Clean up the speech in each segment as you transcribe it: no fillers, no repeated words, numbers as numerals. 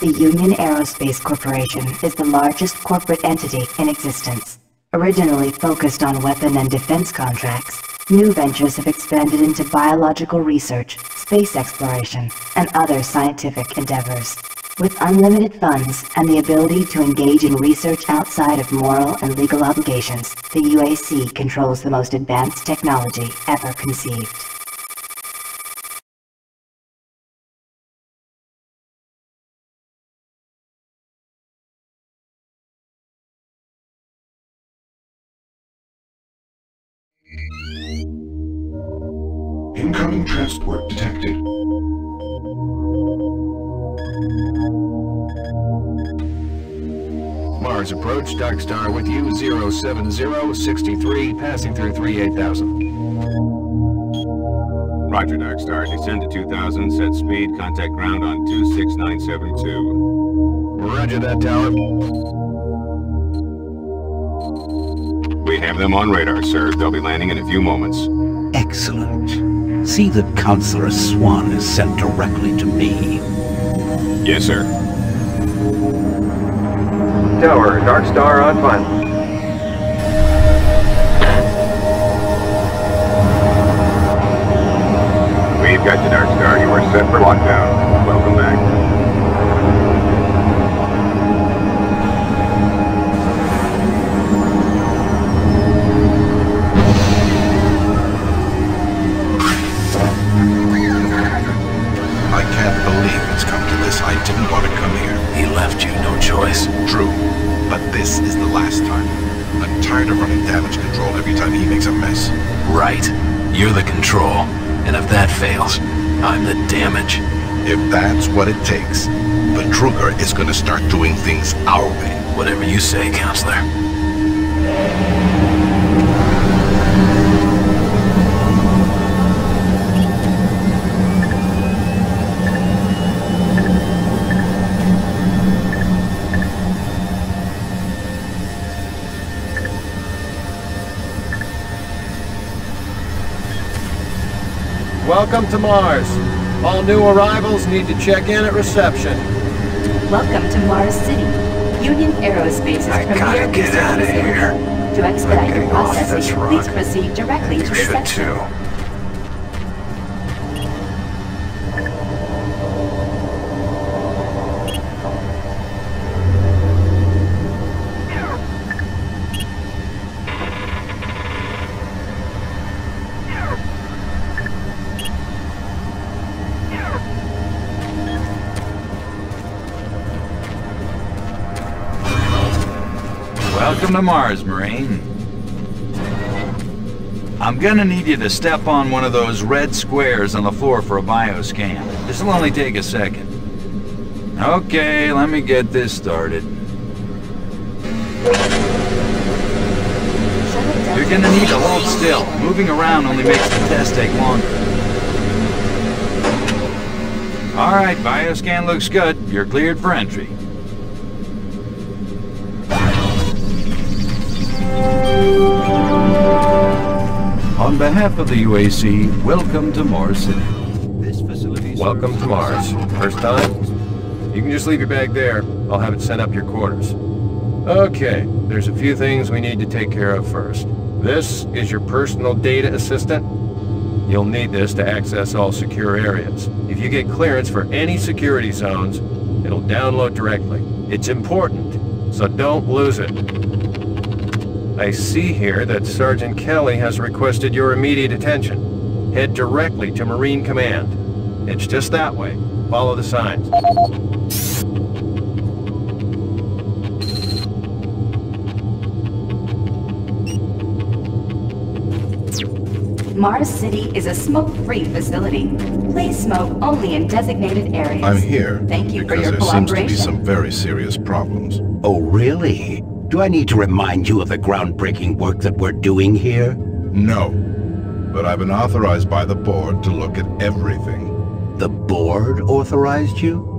The Union Aerospace Corporation is the largest corporate entity in existence. Originally focused on weapon and defense contracts, new ventures have expanded into biological research, space exploration, and other scientific endeavors. With unlimited funds and the ability to engage in research outside of moral and legal obligations, the UAC controls the most advanced technology ever conceived. Incoming transport detected. Mars approach, Dark Star with you, 07063, passing through 38,000. Roger, Dark Star. Descend to 2000, set speed, contact ground on 26972. Roger that, tower. We have them on radar, sir. They'll be landing in a few moments. Excellent. See that Counselor Swan is sent directly to me. Yes, sir. Tower, Dark Star on final. We've got you, Dark Star. You are set for lockdown. Welcome back. I can't believe it's come to this. I didn't want to come here. He left you no choice. True, but this is the last time. I'm tired of running damage control every time he makes a mess. Right. You're the control. And if that fails, I'm the damage. If that's what it takes, the Truger is going to start doing things our way. Whatever you say, Counselor. Welcome to Mars. All new arrivals need to check in at reception. Welcome to Mars City. Union Aerospace's premier get out of research here. facility. To expedite your processing, please proceed directly to reception. Welcome to Mars, Marine. I'm gonna need you to step on one of those red squares on the floor for a bioscan. This'll only take a second. Okay, let me get this started. You're gonna need to hold still. Moving around only makes the test take longer. Alright, bioscan looks good. You're cleared for entry. On behalf of the UAC, welcome to Mars City. Welcome to Mars. First time? You can just leave your bag there. I'll have it sent up your quarters. Okay, there's a few things we need to take care of first. This is your personal data assistant. You'll need this to access all secure areas. If you get clearance for any security zones, it'll download directly. It's important, so don't lose it. I see here that Sergeant Kelly has requested your immediate attention. Head directly to Marine Command. It's just that way. Follow the signs. Mars City is a smoke-free facility. Please smoke only in designated areas. I'm here Thank you for because your there seems to be cooperation. some very serious problems. Oh, really? Do I need to remind you of the groundbreaking work that we're doing here? No. But I've been authorized by the board to look at everything. The board authorized you?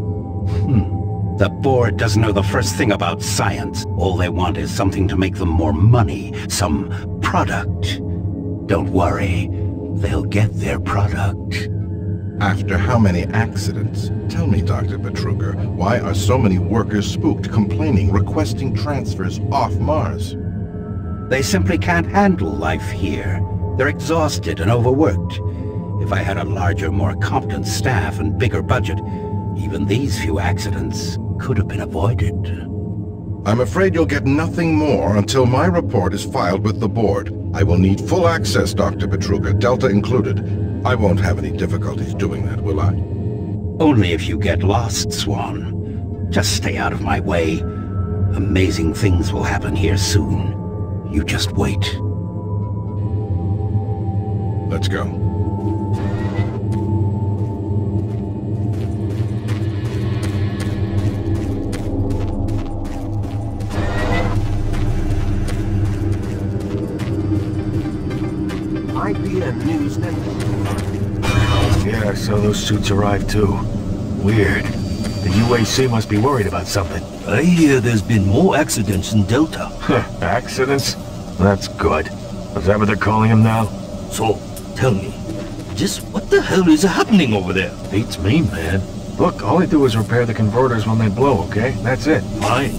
The board doesn't know the first thing about science. All they want is something to make them more money, some product. Don't worry, they'll get their product. After how many accidents? Tell me, Dr. Betruger, why are so many workers spooked, complaining, requesting transfers off Mars? They simply can't handle life here. They're exhausted and overworked. If I had a larger, more competent staff and bigger budget, even these few accidents could have been avoided. I'm afraid you'll get nothing more until my report is filed with the board. I will need full access, Dr. Betruger, Delta included. I won't have any difficulties doing that, will I? Only if you get lost, Swan. Just stay out of my way. Amazing things will happen here soon. You just wait. Let's go. IBM News Network. Yeah, so those suits arrived too. Weird. The UAC must be worried about something. I hear there's been more accidents in Delta. Accidents? That's good. Is that what they're calling them now? So, tell me, just what the hell is happening over there? Beats me, man. Look, all they do is repair the converters when they blow, okay? That's it. Fine.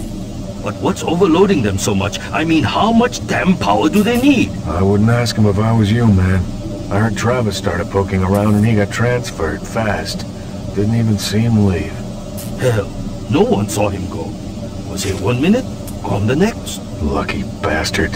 But what's overloading them so much? I mean, how much damn power do they need? I wouldn't ask him if I was you, man. I heard Travis started poking around and he got transferred fast. Didn't even see him leave. Hell, no one saw him go. Was here 1 minute, gone the next. Lucky bastard.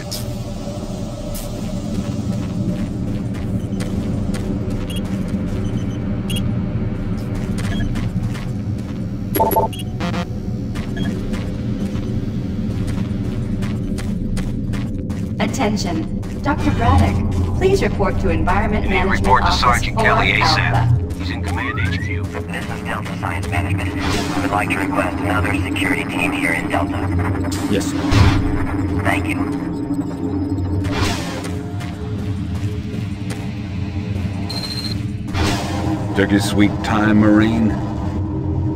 Attention. Dr. Braddock, please report to Environment Management report to Office Sergeant 4 Kelly ASAP. Alpha. He's in Command HQ. This is Delta Science Management. I would like to request another security team here in Delta. Yes, sir. Thank you. Took your sweet time, Marine.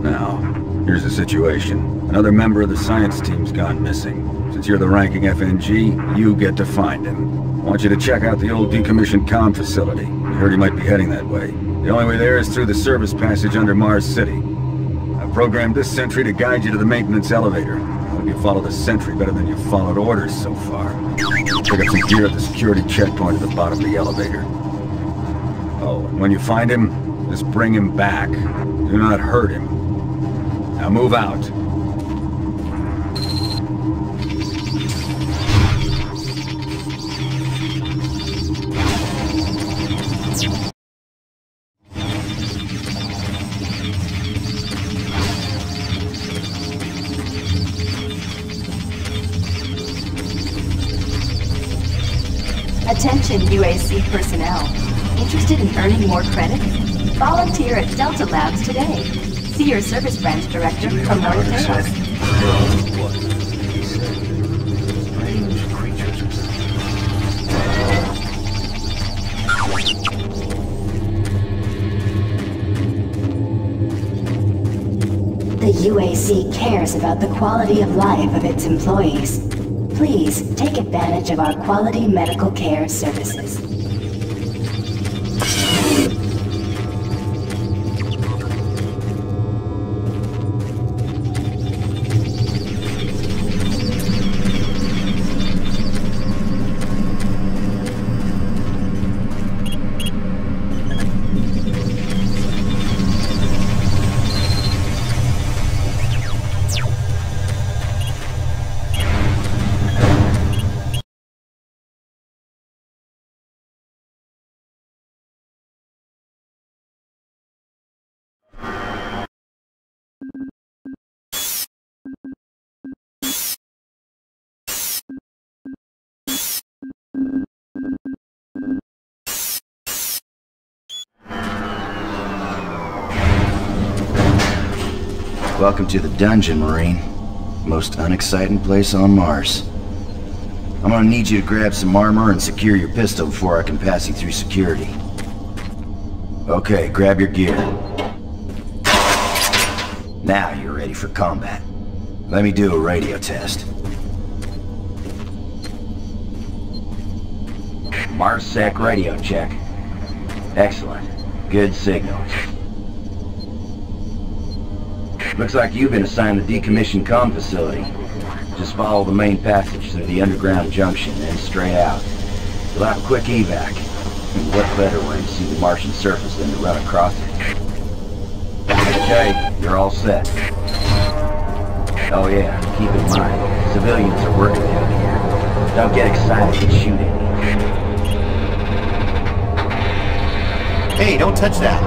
Now, here's the situation. Another member of the science team's gone missing. Since you're the ranking FNG, you get to find him. I want you to check out the old decommissioned comm facility. I heard he might be heading that way. The only way there is through the service passage under Mars City. I've programmed this sentry to guide you to the maintenance elevator. I hope you follow the sentry better than you've followed orders so far. Pick up some gear at the security checkpoint at the bottom of the elevator. Oh, and when you find him, just bring him back. Do not hurt him. Now move out. Attention UAC personnel. Interested in earning more credits? Volunteer at Delta Labs today. See your service branch director for more details. The UAC cares about the quality of life of its employees. Please take advantage of our quality medical care services. Welcome to the dungeon, Marine. Most unexciting place on Mars. I'm gonna need you to grab some armor and secure your pistol before I can pass you through security. Okay, grab your gear. Now you're ready for combat. Let me do a radio test. MarsSec radio check. Excellent. Good signal. Looks like you've been assigned the decommissioned comm facility. Just follow the main passage through the underground junction and straight out. You'll have a quick evac. And what better way to see the Martian surface than to run across it? Okay, you're all set. Oh yeah, keep in mind, civilians are working down here. Don't get excited and shoot any. Hey, don't touch that!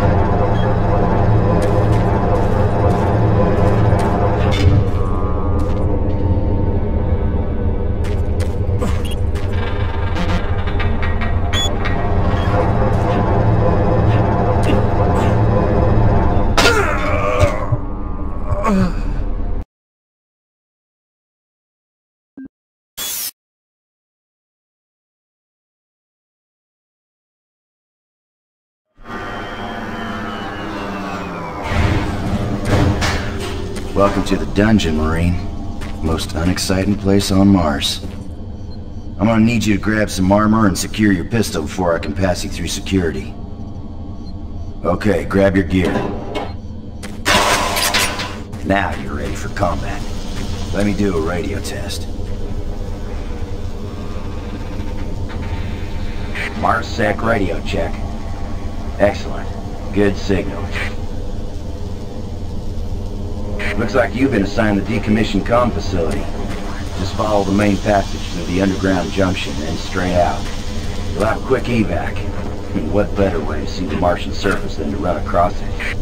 Welcome to the dungeon, Marine. Most unexciting place on Mars. I'm gonna need you to grab some armor and secure your pistol before I can pass you through security. Okay, grab your gear. Now you're ready for combat. Let me do a radio test. MarsSec radio check. Excellent. Good signal. Looks like you've been assigned the decommissioned comm facility. Just follow the main passage through the underground junction and straight out. You'll have a quick evac. And what better way to see the Martian surface than to run across it?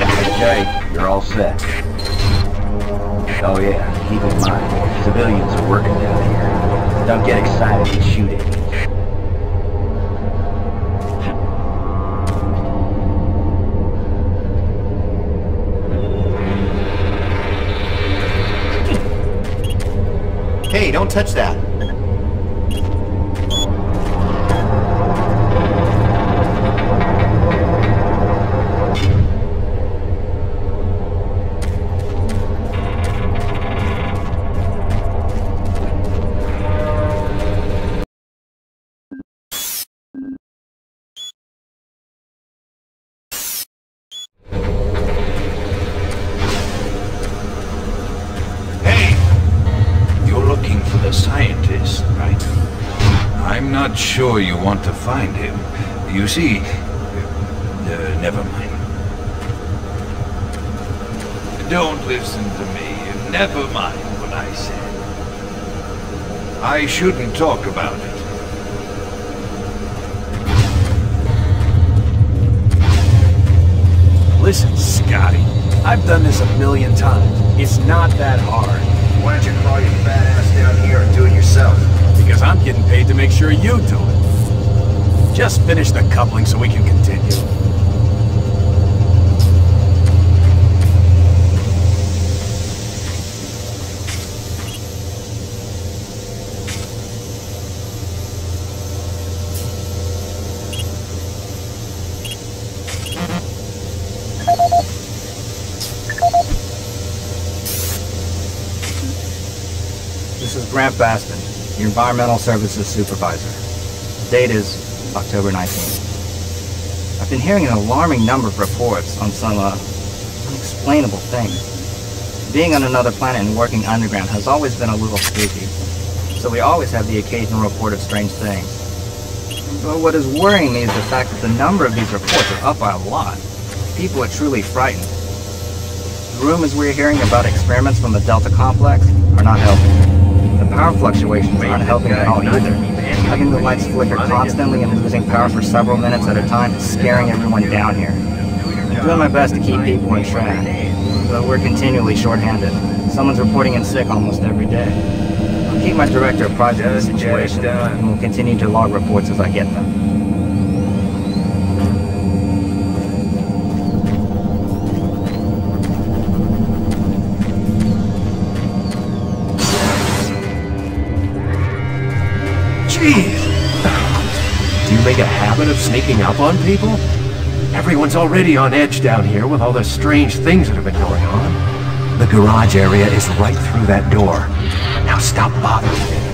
Okay, you're all set. Oh yeah, keep in mind, civilians are working down here. Don't get excited and shoot any. Hey, don't touch that! Scientist, right? I'm not sure you want to find him. You see... never mind. Don't listen to me. Never mind what I said. I shouldn't talk about it. Listen, Scotty. I've done this 1,000,000 times. It's not that hard. Why don't you crawl your fat ass down here and do it yourself? Because I'm getting paid to make sure you do it. Just finish the coupling so we can continue. This is Grant Baston, your Environmental Services Supervisor. The date is October 19th. I've been hearing an alarming number of reports on some, unexplainable things. Being on another planet and working underground has always been a little spooky, so we always have the occasional report of strange things. But what is worrying me is the fact that the number of these reports are up by a lot. People are truly frightened. The rumors we're hearing about experiments from the Delta Complex are not helping. The power fluctuations aren't helping at all either. Having the lights flicker constantly and losing power for several minutes at a time is scaring everyone down here. I'm doing my best to keep people on track, but we're continually short-handed. Someone's reporting in sick almost every day. I'll keep my director apprised of the situation, and will continue to log reports as I get them. habit of sneaking up on people? Everyone's already on edge down here with all the strange things that have been going on. The garage area is right through that door. Now stop bothering me.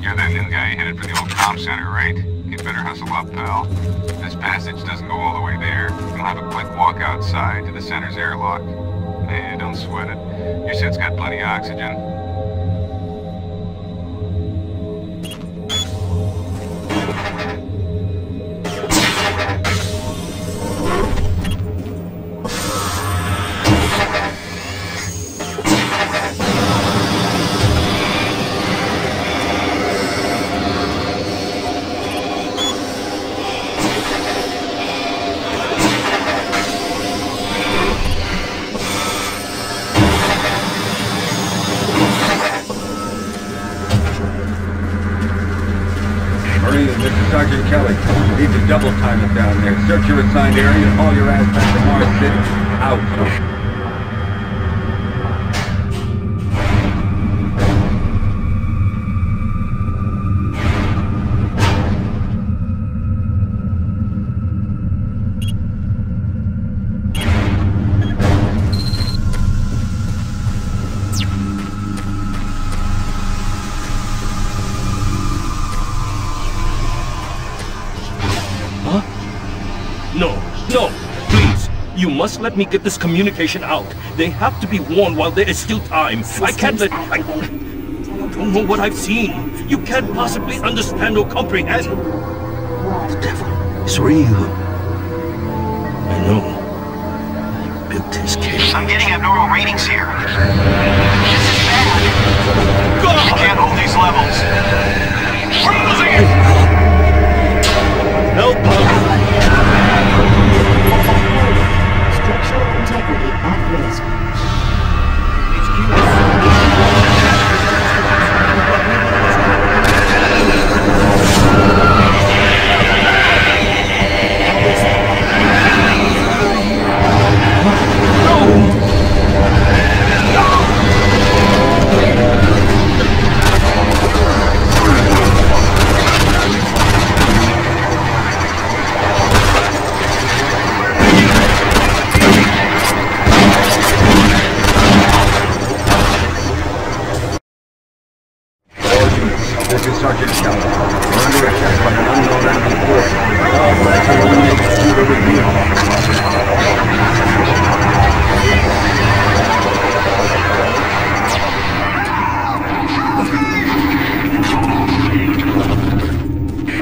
You're that new guy headed for the old comm center, right? You'd better hustle up, pal. This passage doesn't go all the way there. You'll have a quick walk outside to the center's airlock. Hey, don't sweat it. Your suit's got plenty of oxygen. Sergeant Kelly, you need to double time it down there. Search your assigned area and haul your ass back to Mars City. Out. No, please. You must let me get this communication out. They have to be warned while there is still time. I can't let... You don't know what I've seen. You can't possibly understand or comprehend. The devil is real. I know. I built his case. I'm getting abnormal readings here. This is bad. God! We can't hold these levels. We're losing it! Help us! Structural integrity at risk. This is Sergeant Kelly. We're under attack by an unknown enemy force. All flags are eliminated due to review.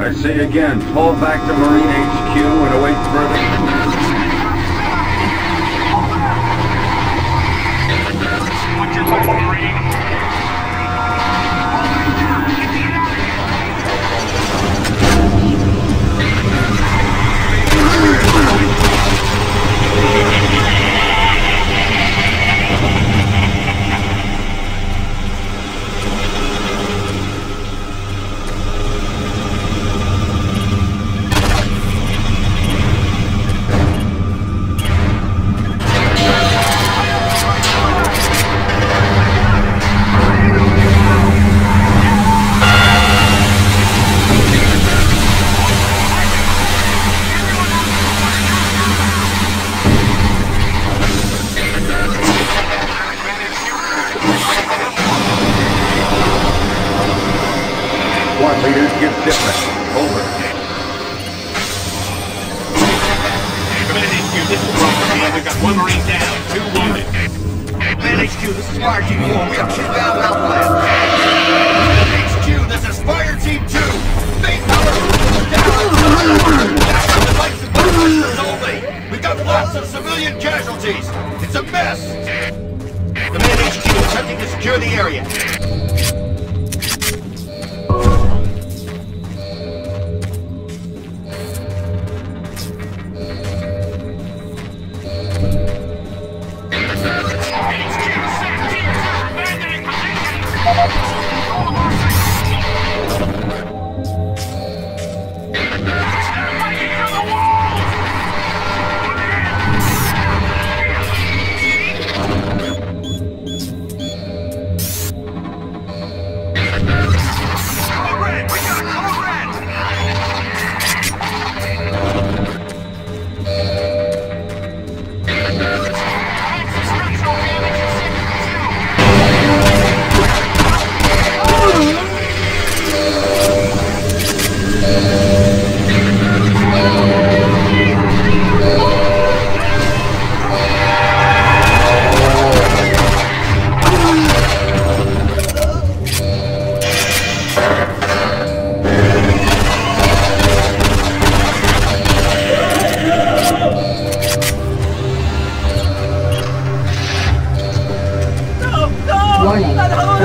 I say again, fall back to Marine HQ and await further... Watch your back, Marine. Squad leaders give different. Over. Command HQ, this is Robert. We've got one Marine down, 2 wounded. Command HQ, this is Fire Team 4. We have 2 down outland. Command HQ, this is Fire Team 2. Main power down. Backup device and boosters only. We've got lots of civilian casualties. It's a mess. Command HQ, attempting to secure the area.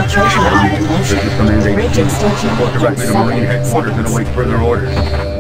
Infiltration on in motion. This is Command HQ. Bridge extension Report directly to Marine Headquarters and await further orders.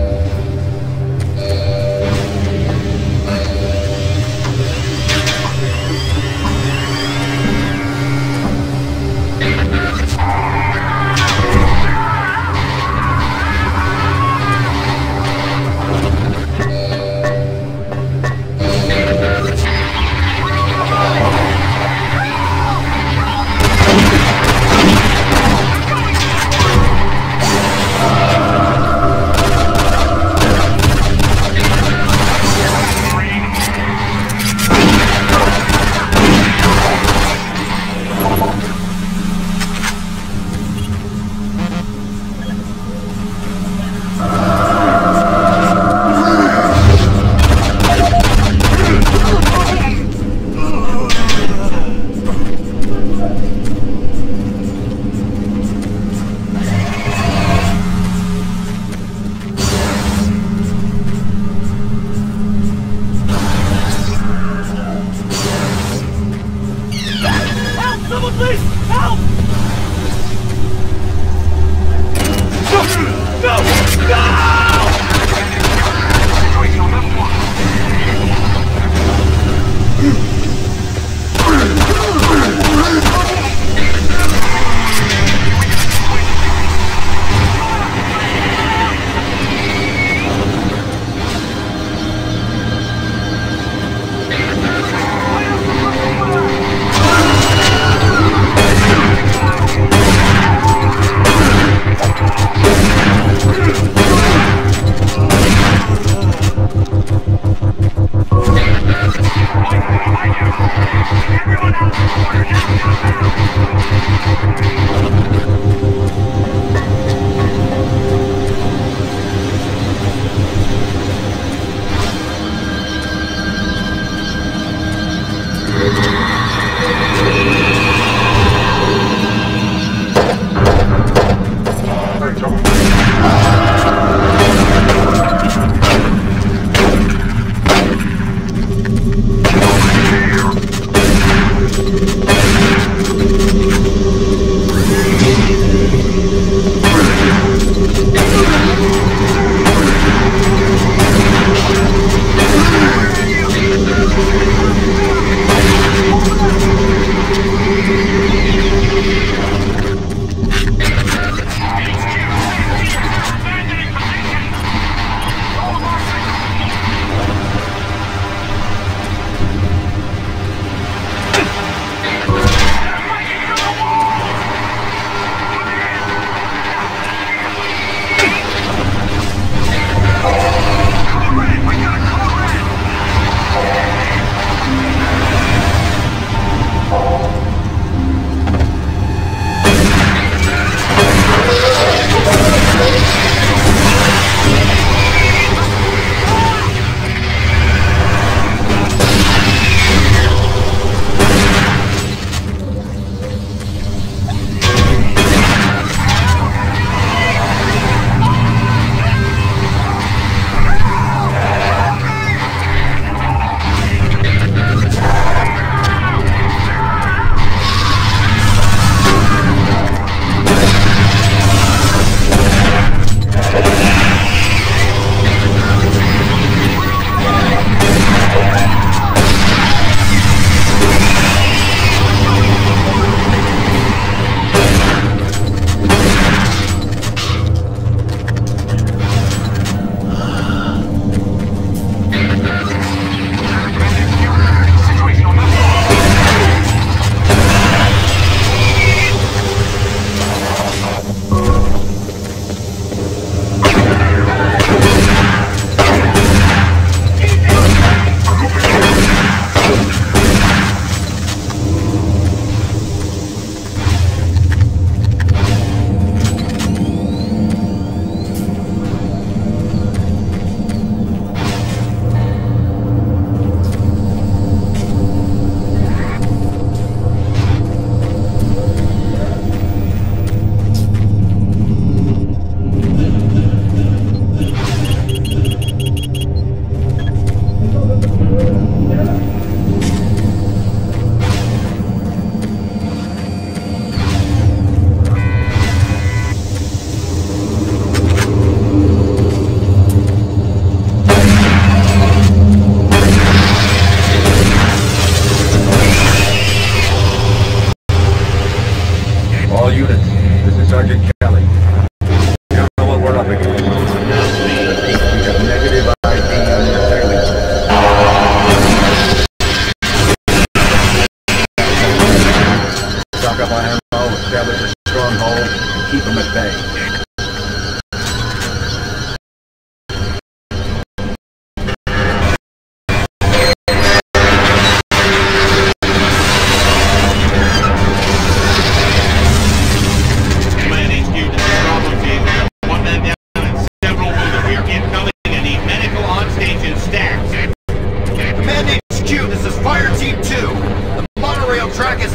Alpha ammo, establish a stronghold, and keep them at bay.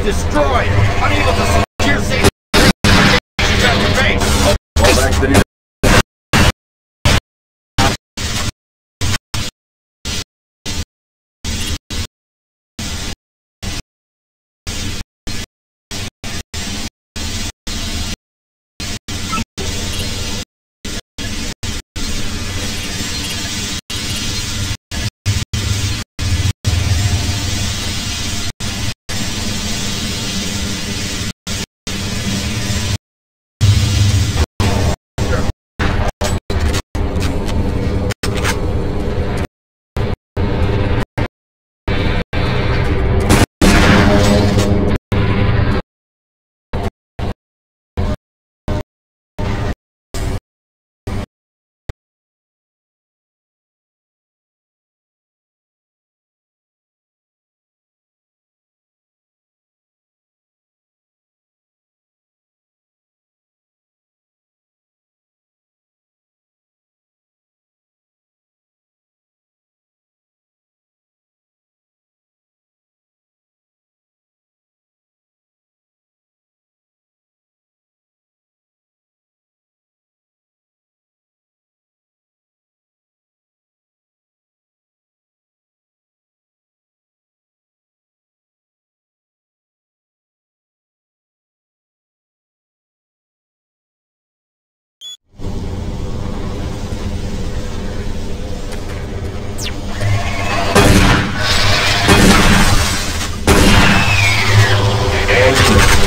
Destroyed! Unable to secure safe at the base! Fall back to the new...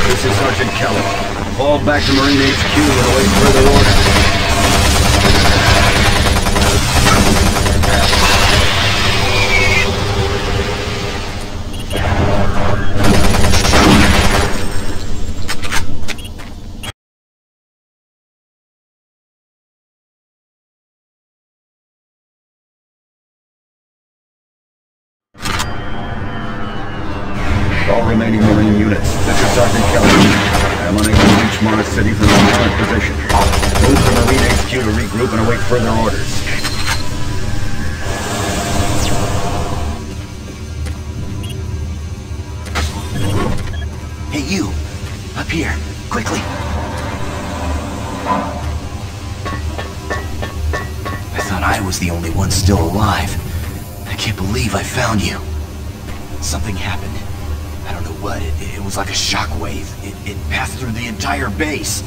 This is Sergeant Kelly. Fall back to Marine HQ and await further orders. All remaining Marine units, this is Sergeant Kelly. I am unable to reach Mars City from my current position. Move to Marine HQ to regroup and await further orders. Hey you! Up here! Quickly! I thought I was the only one still alive. I can't believe I found you. Something happened. I don't know what. It was like a shockwave. It passed through the entire base.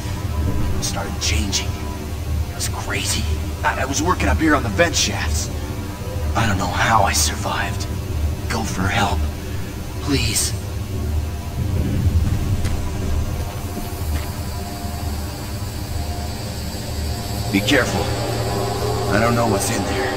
It started changing. It was crazy. I was working up here on the vent shafts. I don't know how I survived. Go for help. Please. Be careful. I don't know what's in there.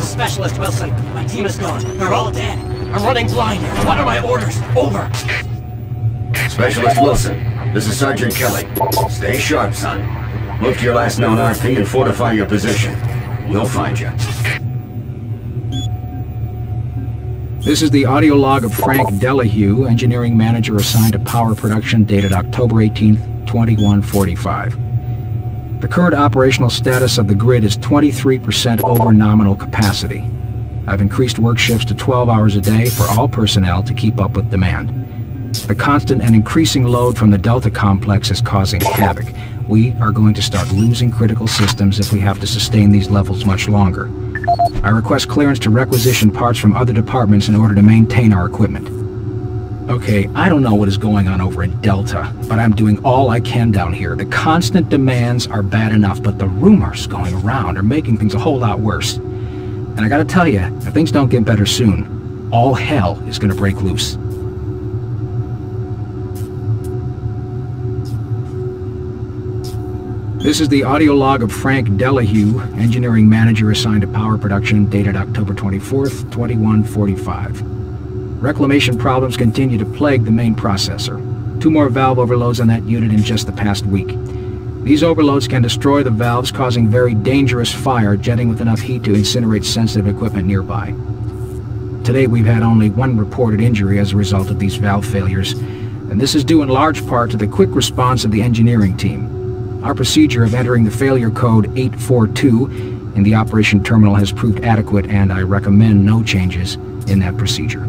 Specialist Wilson, my team is gone. They're all dead. I'm running blind here. What are my orders? Over. Specialist Wilson, this is Sergeant Kelly. Stay sharp, son. Move to your last known RP and fortify your position. We'll find you. This is the audio log of Frank Delahue, engineering manager assigned to power production, dated October 18th, 2145. The current operational status of the grid is 23% over nominal capacity. I've increased work shifts to 12 hours a day for all personnel to keep up with demand. The constant and increasing load from the Delta complex is causing havoc. We are going to start losing critical systems if we have to sustain these levels much longer. I request clearance to requisition parts from other departments in order to maintain our equipment. Okay, I don't know what is going on over in Delta, but I'm doing all I can down here. The constant demands are bad enough, but the rumors going around are making things a whole lot worse. And I gotta tell you, if things don't get better soon, all hell is gonna break loose. This is the audio log of Frank Delahue, engineering manager assigned to power production, dated October 24th, 2145. Reclamation problems continue to plague the main processor. 2 more valve overloads on that unit in just the past week. These overloads can destroy the valves, causing very dangerous fire, jetting with enough heat to incinerate sensitive equipment nearby. Today we've had only 1 reported injury as a result of these valve failures, and this is due in large part to the quick response of the engineering team. Our procedure of entering the failure code 842 in the operation terminal has proved adequate, and I recommend no changes in that procedure.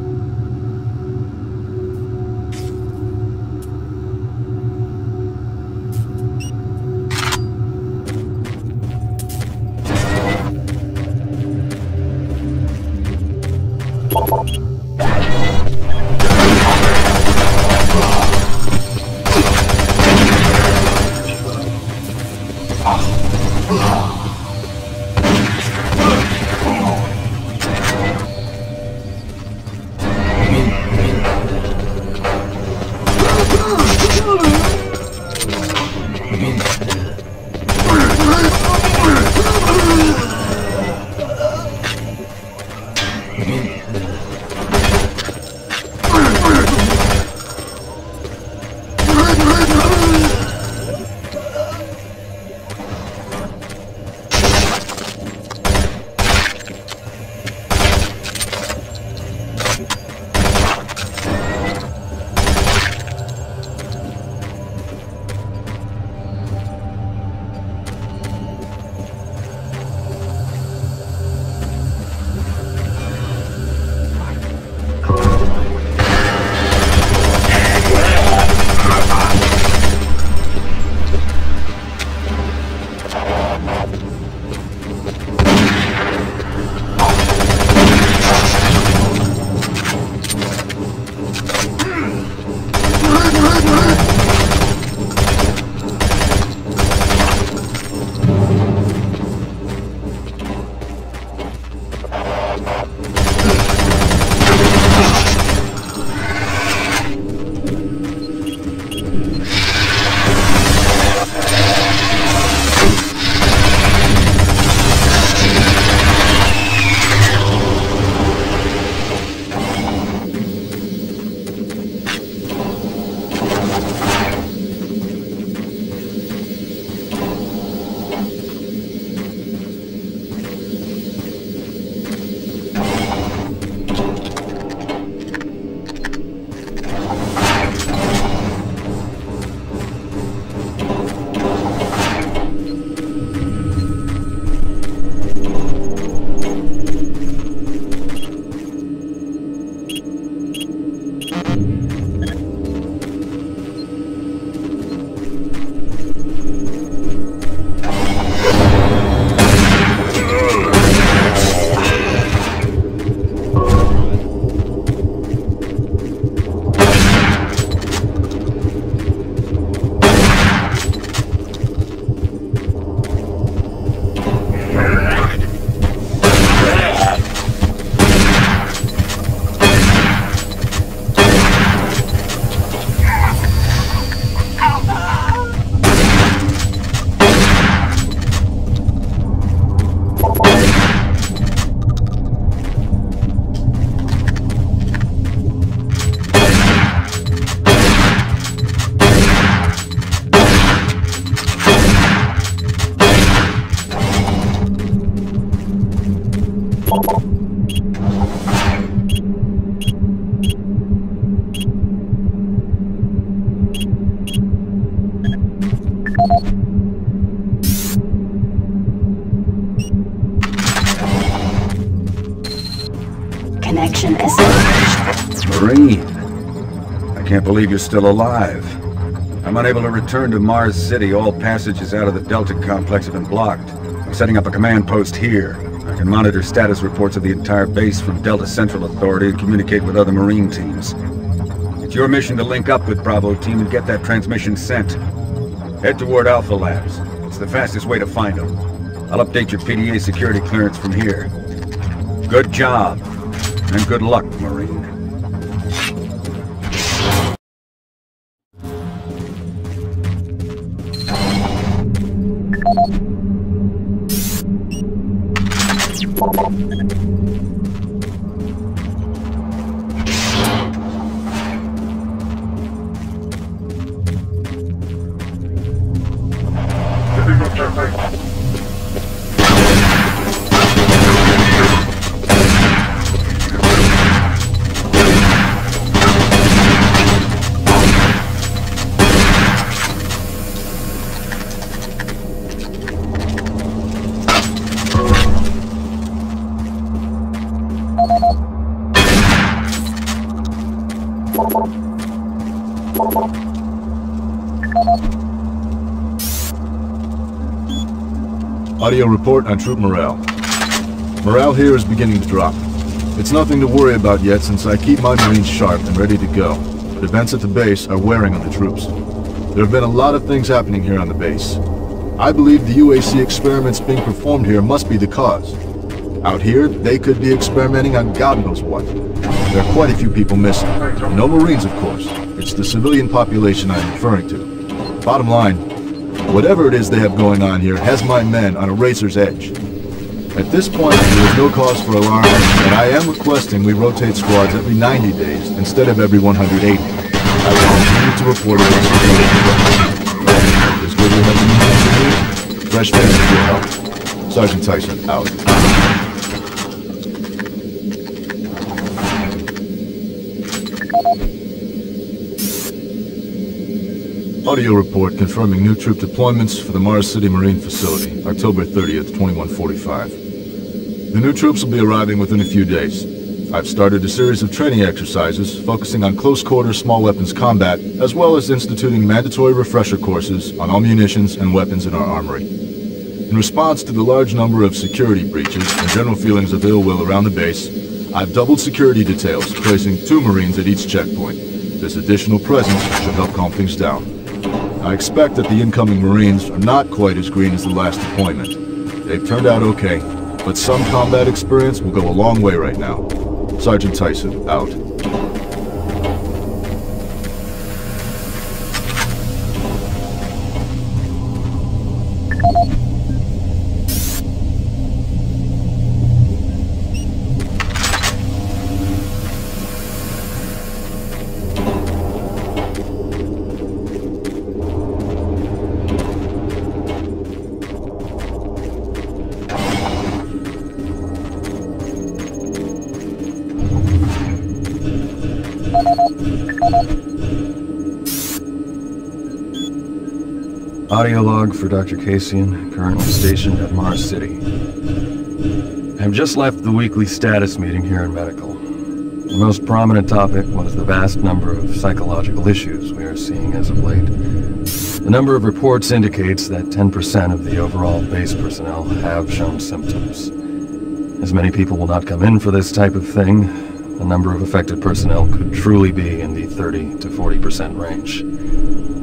Connection established. Marine, I can't believe you're still alive. I'm unable to return to Mars City. All passages out of the Delta complex have been blocked. I'm setting up a command post here. I can monitor status reports of the entire base from Delta Central Authority and communicate with other Marine teams. It's your mission to link up with Bravo Team and get that transmission sent. Head toward Alpha Labs. It's the fastest way to find them. I'll update your PDA security clearance from here. Good job, and good luck, Marine. Audio report on troop morale. Morale here is beginning to drop. It's nothing to worry about yet since I keep my Marines sharp and ready to go, but events at the base are wearing on the troops. There have been a lot of things happening here on the base. I believe the UAC experiments being performed here must be the cause. Out here, they could be experimenting on God knows what. There are quite a few people missing. No Marines, of course. It's the civilian population I'm referring to. Bottom line, whatever it is they have going on here has my men on a razor's edge. At this point, there is no cause for alarm, but I am requesting we rotate squads every 90 days instead of every 180. I will continue to report it. It's good we have some news. Fresh faces will help. Sergeant Tyson, out. Audio report confirming new troop deployments for the Mars City Marine Facility, October 30th, 2145. The new troops will be arriving within a few days. I've started a series of training exercises focusing on close-quarter small weapons combat, as well as instituting mandatory refresher courses on all munitions and weapons in our armory. In response to the large number of security breaches and general feelings of ill will around the base, I've doubled security details, placing 2 Marines at each checkpoint. This additional presence should help calm things down. I expect that the incoming Marines are not quite as green as the last deployment. They've turned out okay, but some combat experience will go a long way right now. Sergeant Tyson, out. Audio log for Dr. Kasian, currently stationed at Mars City. I have just left the weekly status meeting here in Medical. The most prominent topic was the vast number of psychological issues we are seeing as of late. The number of reports indicates that 10% of the overall base personnel have shown symptoms. As many people will not come in for this type of thing, the number of affected personnel could truly be in the 30 to 40% range.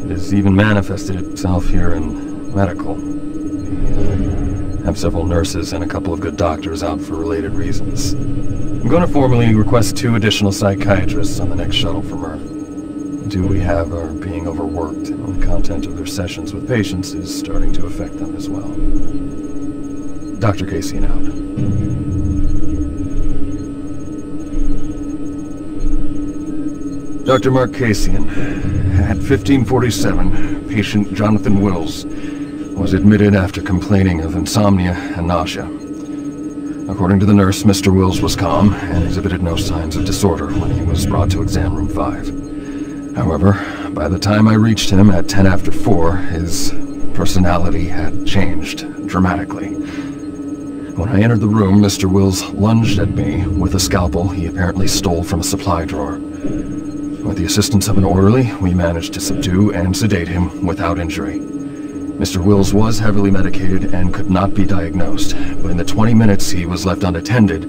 It has even manifested itself here in Medical. We have several nurses and a couple of good doctors out for related reasons. I'm going to formally request 2 additional psychiatrists on the next shuttle from Earth. The 2 we have are being overworked, and the content of their sessions with patients is starting to affect them as well. Dr. Kasian out. Dr. Mark Kasian, at 1547, patient Jonathan Wills was admitted after complaining of insomnia and nausea. According to the nurse, Mr. Wills was calm and exhibited no signs of disorder when he was brought to exam room 5. However, by the time I reached him at 10 after 4, his personality had changed dramatically. When I entered the room, Mr. Wills lunged at me with a scalpel he apparently stole from a supply drawer. With the assistance of an orderly, we managed to subdue and sedate him without injury. Mr. Wills was heavily medicated and could not be diagnosed, but in the 20 minutes he was left unattended,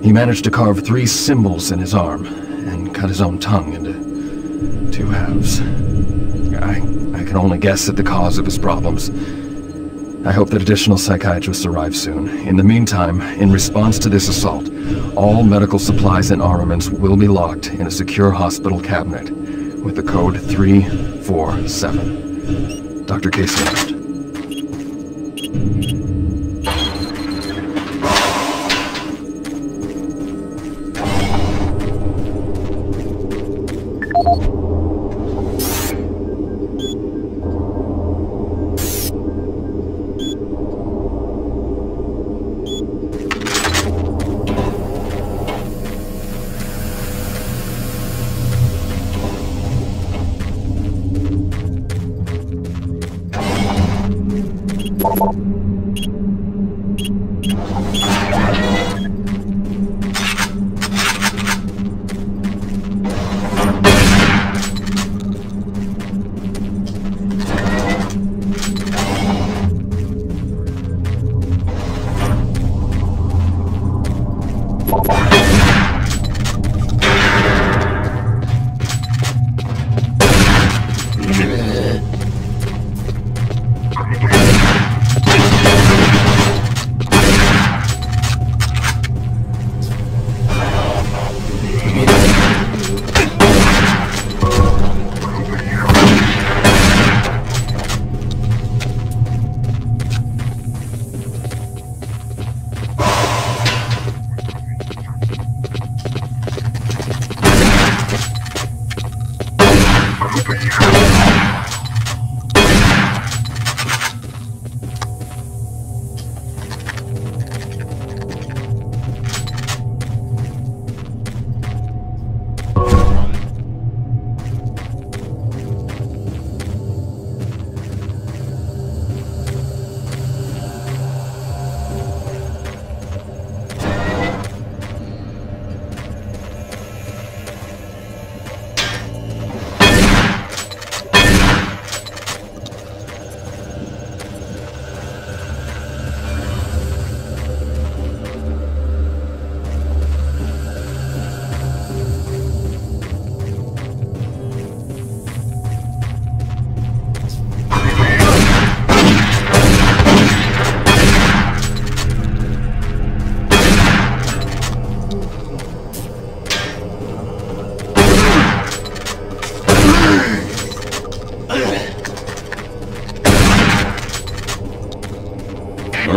he managed to carve 3 symbols in his arm and cut his own tongue into 2 halves. I can only guess at the cause of his problems. I hope that additional psychiatrists arrive soon. In the meantime, in response to this assault, all medical supplies and armaments will be locked in a secure hospital cabinet with the code 347. Dr. Casey out.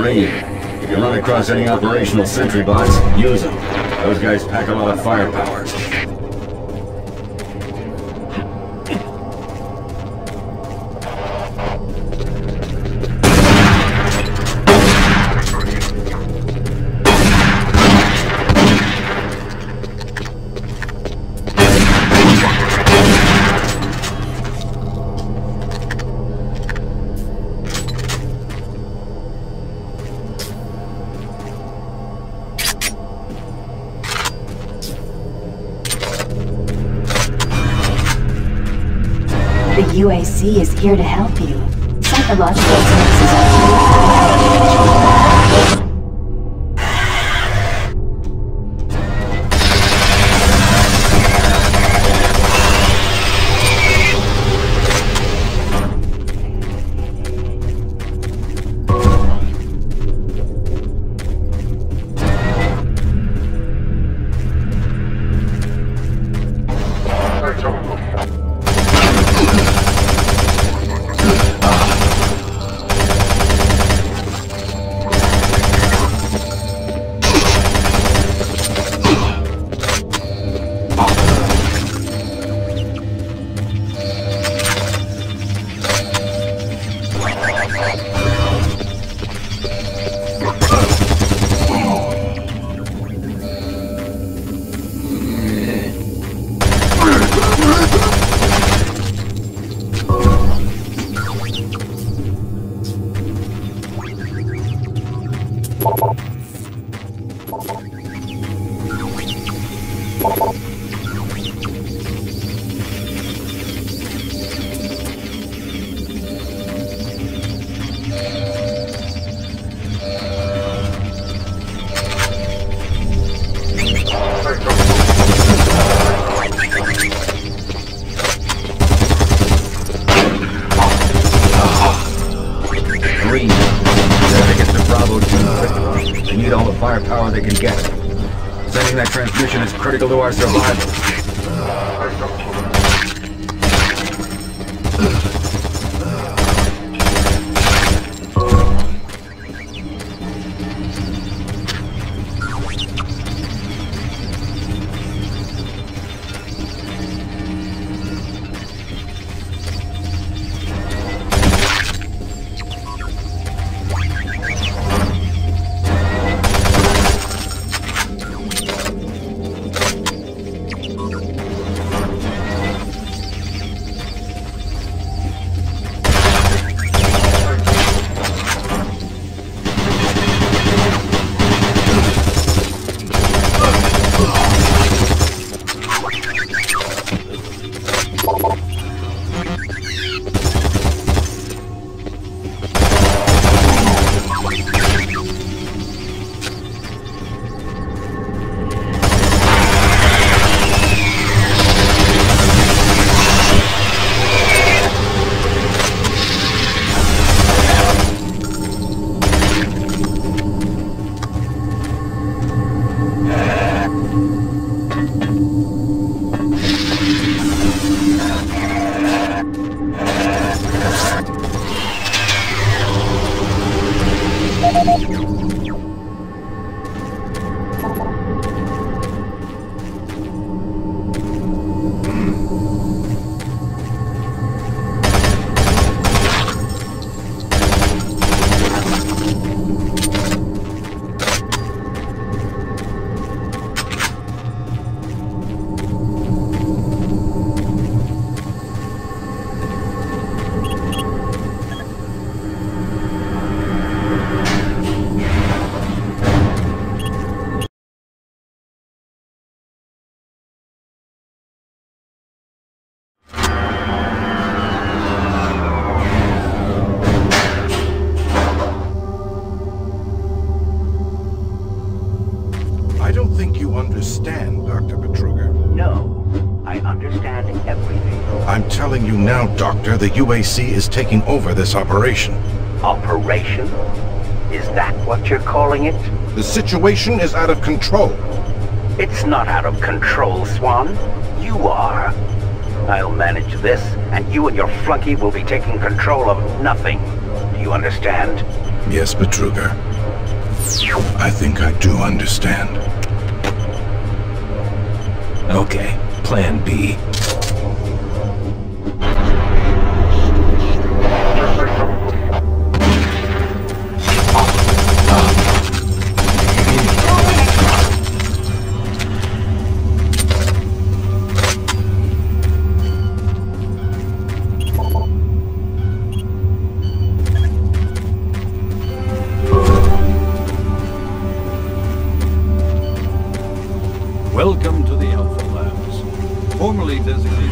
If you run across any operational sentry bots, use them. Those guys pack a lot of firepower. The UAC is here to help you. Psychological services are free. Sending that transmission is critical to our survival. understand, Dr. Betruger. No, I understand everything. I'm telling you now, Doctor, the UAC is taking over this operation. Operation? Is that what you're calling it? The situation is out of control. It's not out of control, Swan. You are. I'll manage this, and you and your flunky will be taking control of nothing. Do you understand? Yes, Betruger. I think I do understand. Okay, Plan B. Welcome to the Alpha Labs, formerly designated...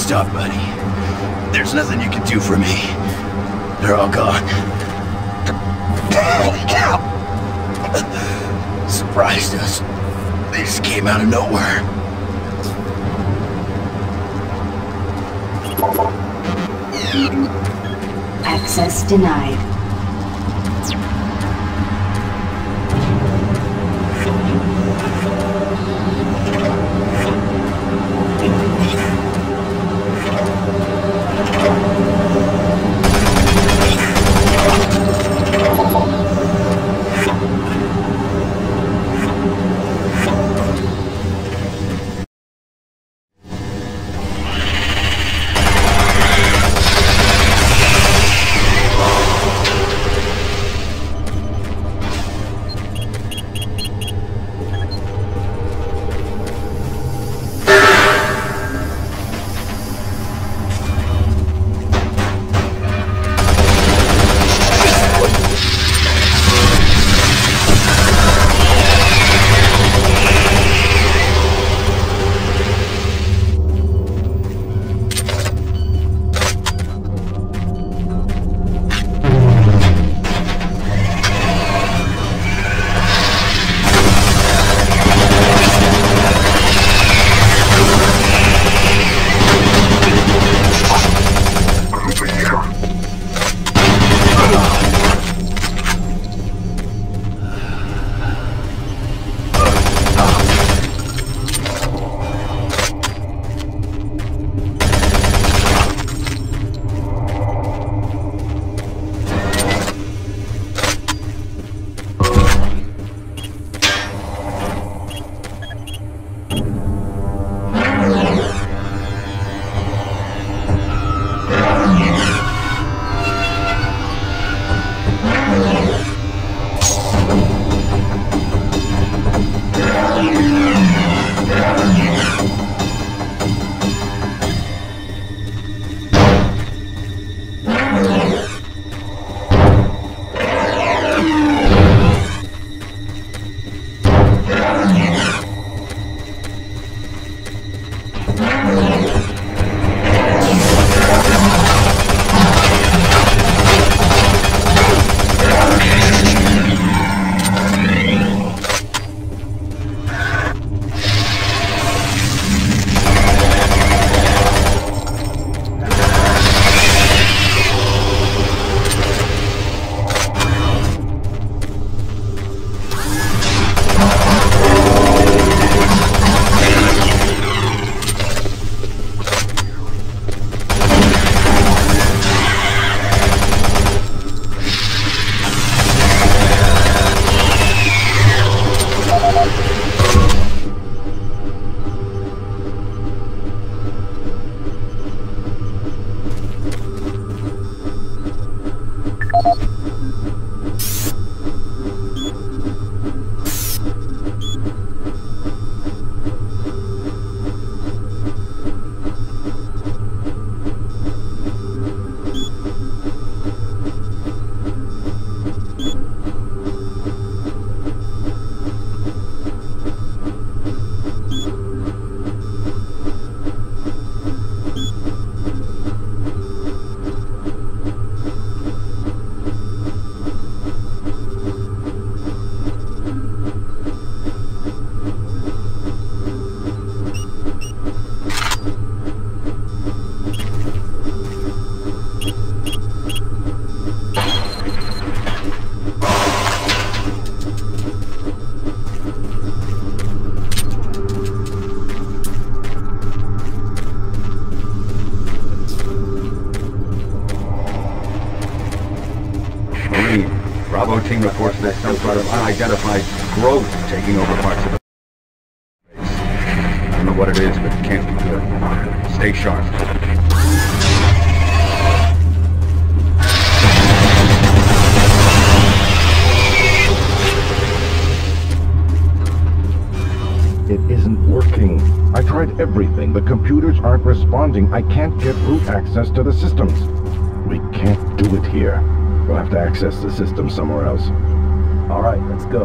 Stop, buddy. There's nothing you can do for me. They're all gone. Holy cow! Surprised us. They just came out of nowhere. Access denied. Bravo team reports there's some sort of unidentified growth taking over parts of the base. I don't know what it is, but it can't be good. Stay sharp. It isn't working. I tried everything. The computers aren't responding. I can't get root access to the systems. We can't do it here. We'll have to access the system somewhere else. All right, let's go.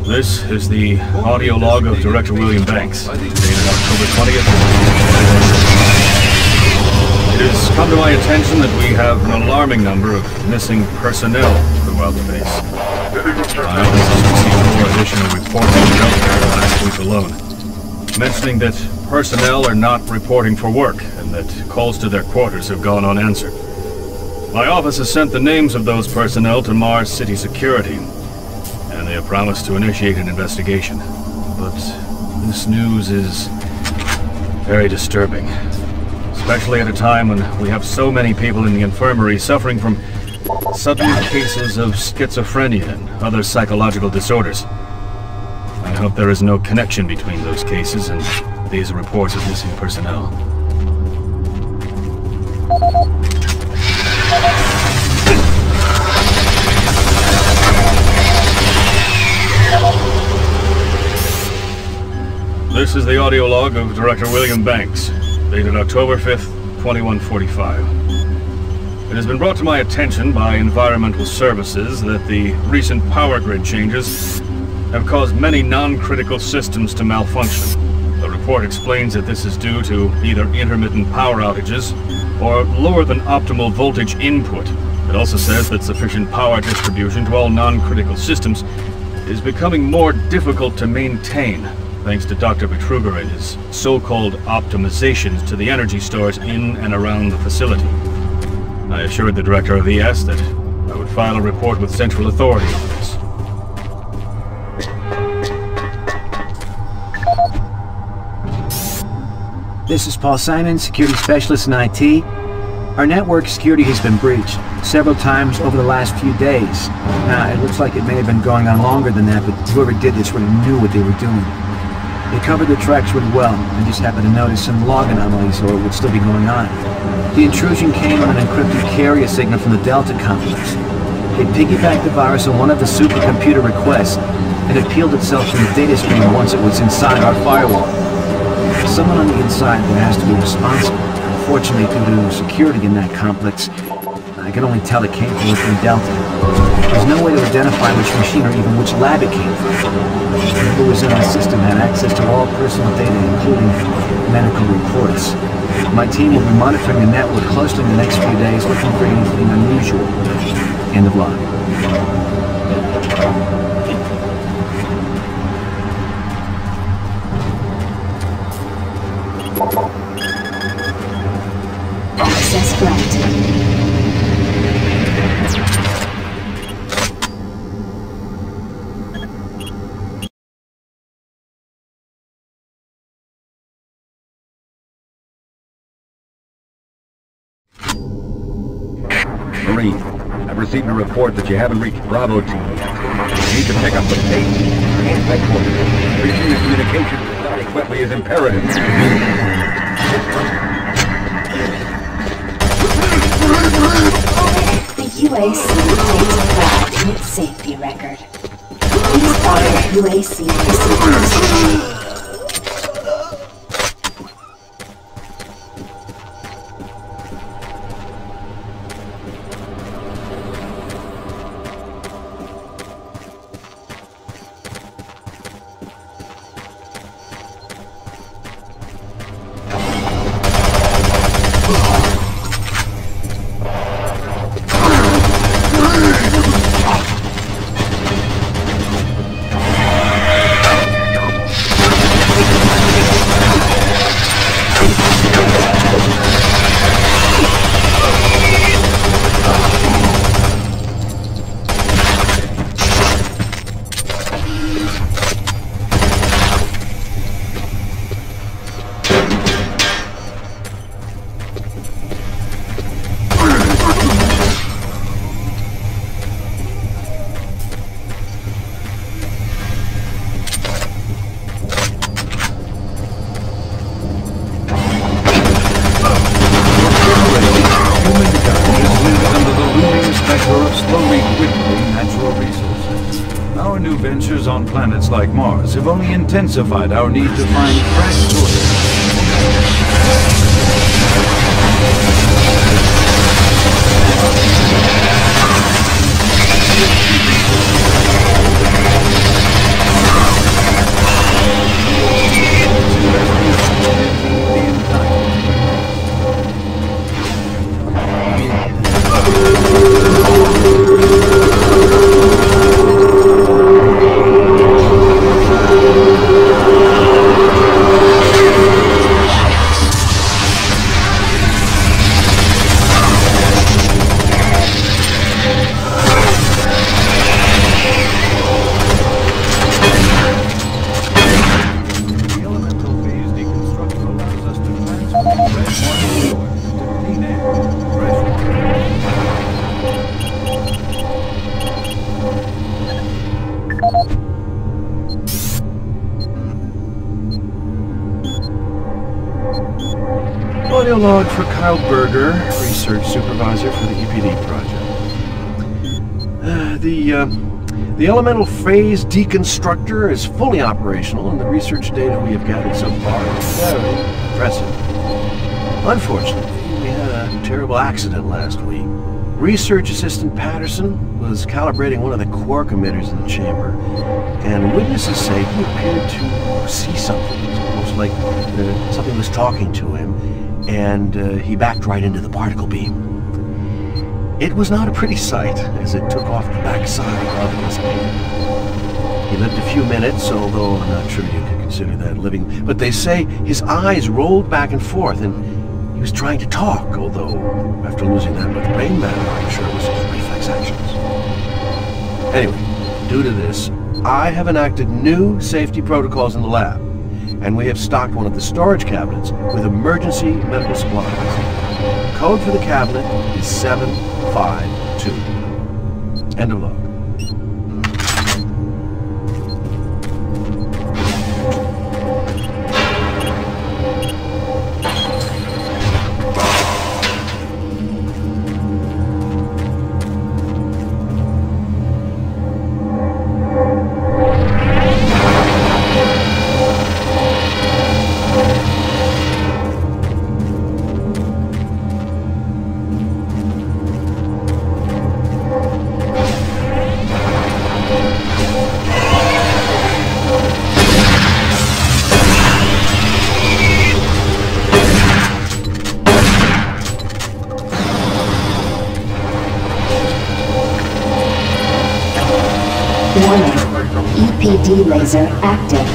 This is the audio log of Director William Banks, dated October 20th. It has come to my attention that we have an alarming number of missing personnel throughout the base. My office has received 4 additional reports from Delta last week alone, mentioning that personnel are not reporting for work and that calls to their quarters have gone unanswered. My office has sent the names of those personnel to Mars City Security, and they have promised to initiate an investigation. But this news is very disturbing, especially at a time when we have so many people in the infirmary suffering from sudden cases of schizophrenia and other psychological disorders. I hope there is no connection between those cases and these reports of missing personnel. This is the audio log of Director William Banks, dated October 5th, 2145. It has been brought to my attention by Environmental Services that the recent power grid changes have caused many non-critical systems to malfunction. The report explains that this is due to either intermittent power outages or lower than optimal voltage input. It also says that sufficient power distribution to all non-critical systems is becoming more difficult to maintain, thanks to Dr. Betruger and his so-called optimizations to the energy stores in and around the facility. I assured the director of ES that I would file a report with Central Authority on this. This is Paul Simon, Security Specialist in IT. Our network security has been breached several times over the last few days. Now, it looks like it may have been going on longer than that, but whoever did this really knew what they were doing. They covered the tracks really well, and just happened to notice some log anomalies, or it would still be going on. The intrusion came on an encrypted carrier signal from the Delta complex. They piggybacked the virus on one of the supercomputer requests, and it peeled itself from the data stream once it was inside our firewall. Someone on the inside there has to be responsible. Unfortunately, due to security in that complex, I can only tell it came from Delta. There's no way to identify which machine or even which lab it came from. Whoever was in our system had access to all personal data, including medical reports. My team will be monitoring the network closely in the next few days, looking for anything unusual. End of log. Access granted. Marine, I've received a report that you haven't reached Bravo team yet. You need to pick up the pace. Reaching the communication adequately is imperative. The UAC takes pride in its safety record. Please follow UAC procedures. On planets like Mars have only intensified our need to find fresh sources. for Kyle Berger, research supervisor for the EPD project. The elemental phase deconstructor is fully operational, and the research data we have gathered so far is very impressive. Unfortunately, we had a terrible accident last week. Research Assistant Patterson was calibrating one of the quark emitters in the chamber, and witnesses say he appeared to see something. It was almost like something was talking to him, and he backed right into the particle beam. It was not a pretty sight, as it took off the backside of his head. He lived a few minutes, although I'm not sure you could consider that living, but they say his eyes rolled back and forth, and he was trying to talk, although after losing that much brain matter, I'm sure it was his reflex actions. Anyway, due to this, I have enacted new safety protocols in the lab, and we have stocked one of the storage cabinets with emergency medical supplies. The code for the cabinet is 752. End of log. Warning. EPD laser active.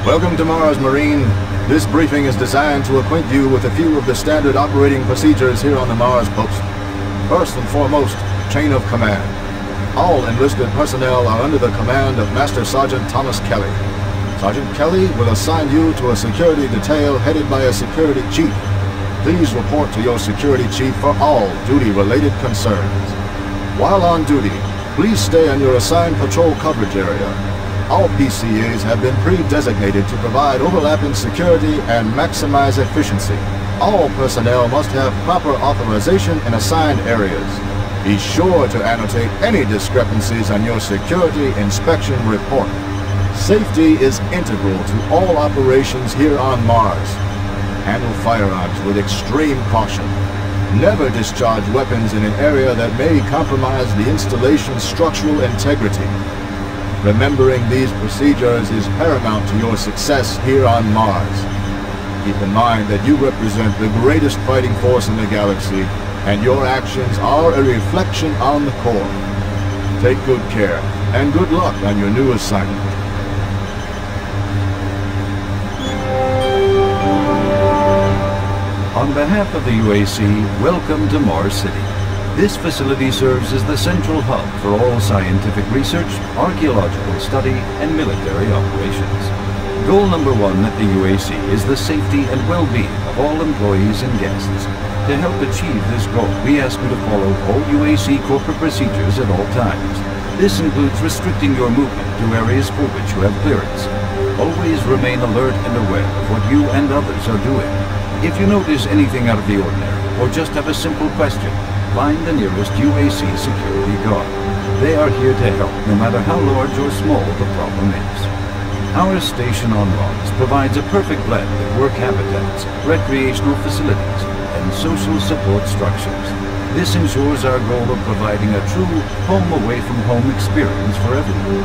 Welcome to Mars, Marine. This briefing is designed to acquaint you with a few of the standard operating procedures here on the Mars post. First and foremost, chain of command. All enlisted personnel are under the command of Master Sergeant Thomas Kelly. Sergeant Kelly will assign you to a security detail headed by a security chief. Please report to your security chief for all duty-related concerns. While on duty, please stay in your assigned patrol coverage area. All PCAs have been pre-designated to provide overlapping security and maximize efficiency. All personnel must have proper authorization in assigned areas. Be sure to annotate any discrepancies on your security inspection report. Safety is integral to all operations here on Mars. Handle firearms with extreme caution. Never discharge weapons in an area that may compromise the installation's structural integrity. Remembering these procedures is paramount to your success here on Mars. Keep in mind that you represent the greatest fighting force in the galaxy, and your actions are a reflection on the Corps. Take good care, and good luck on your new assignment. On behalf of the UAC, welcome to Mars City. This facility serves as the central hub for all scientific research, archaeological study, and military operations. Goal number one at the UAC is the safety and well-being of all employees and guests. To help achieve this goal, we ask you to follow all UAC corporate procedures at all times. This includes restricting your movement to areas for which you have clearance. Always remain alert and aware of what you and others are doing. If you notice anything out of the ordinary, or just have a simple question, find the nearest UAC security guard. They are here to help, no matter how large or small the problem is. Our station on Mars provides a perfect blend of work habitats, recreational facilities, and social support structures. This ensures our goal of providing a true home-away-from-home experience for everyone.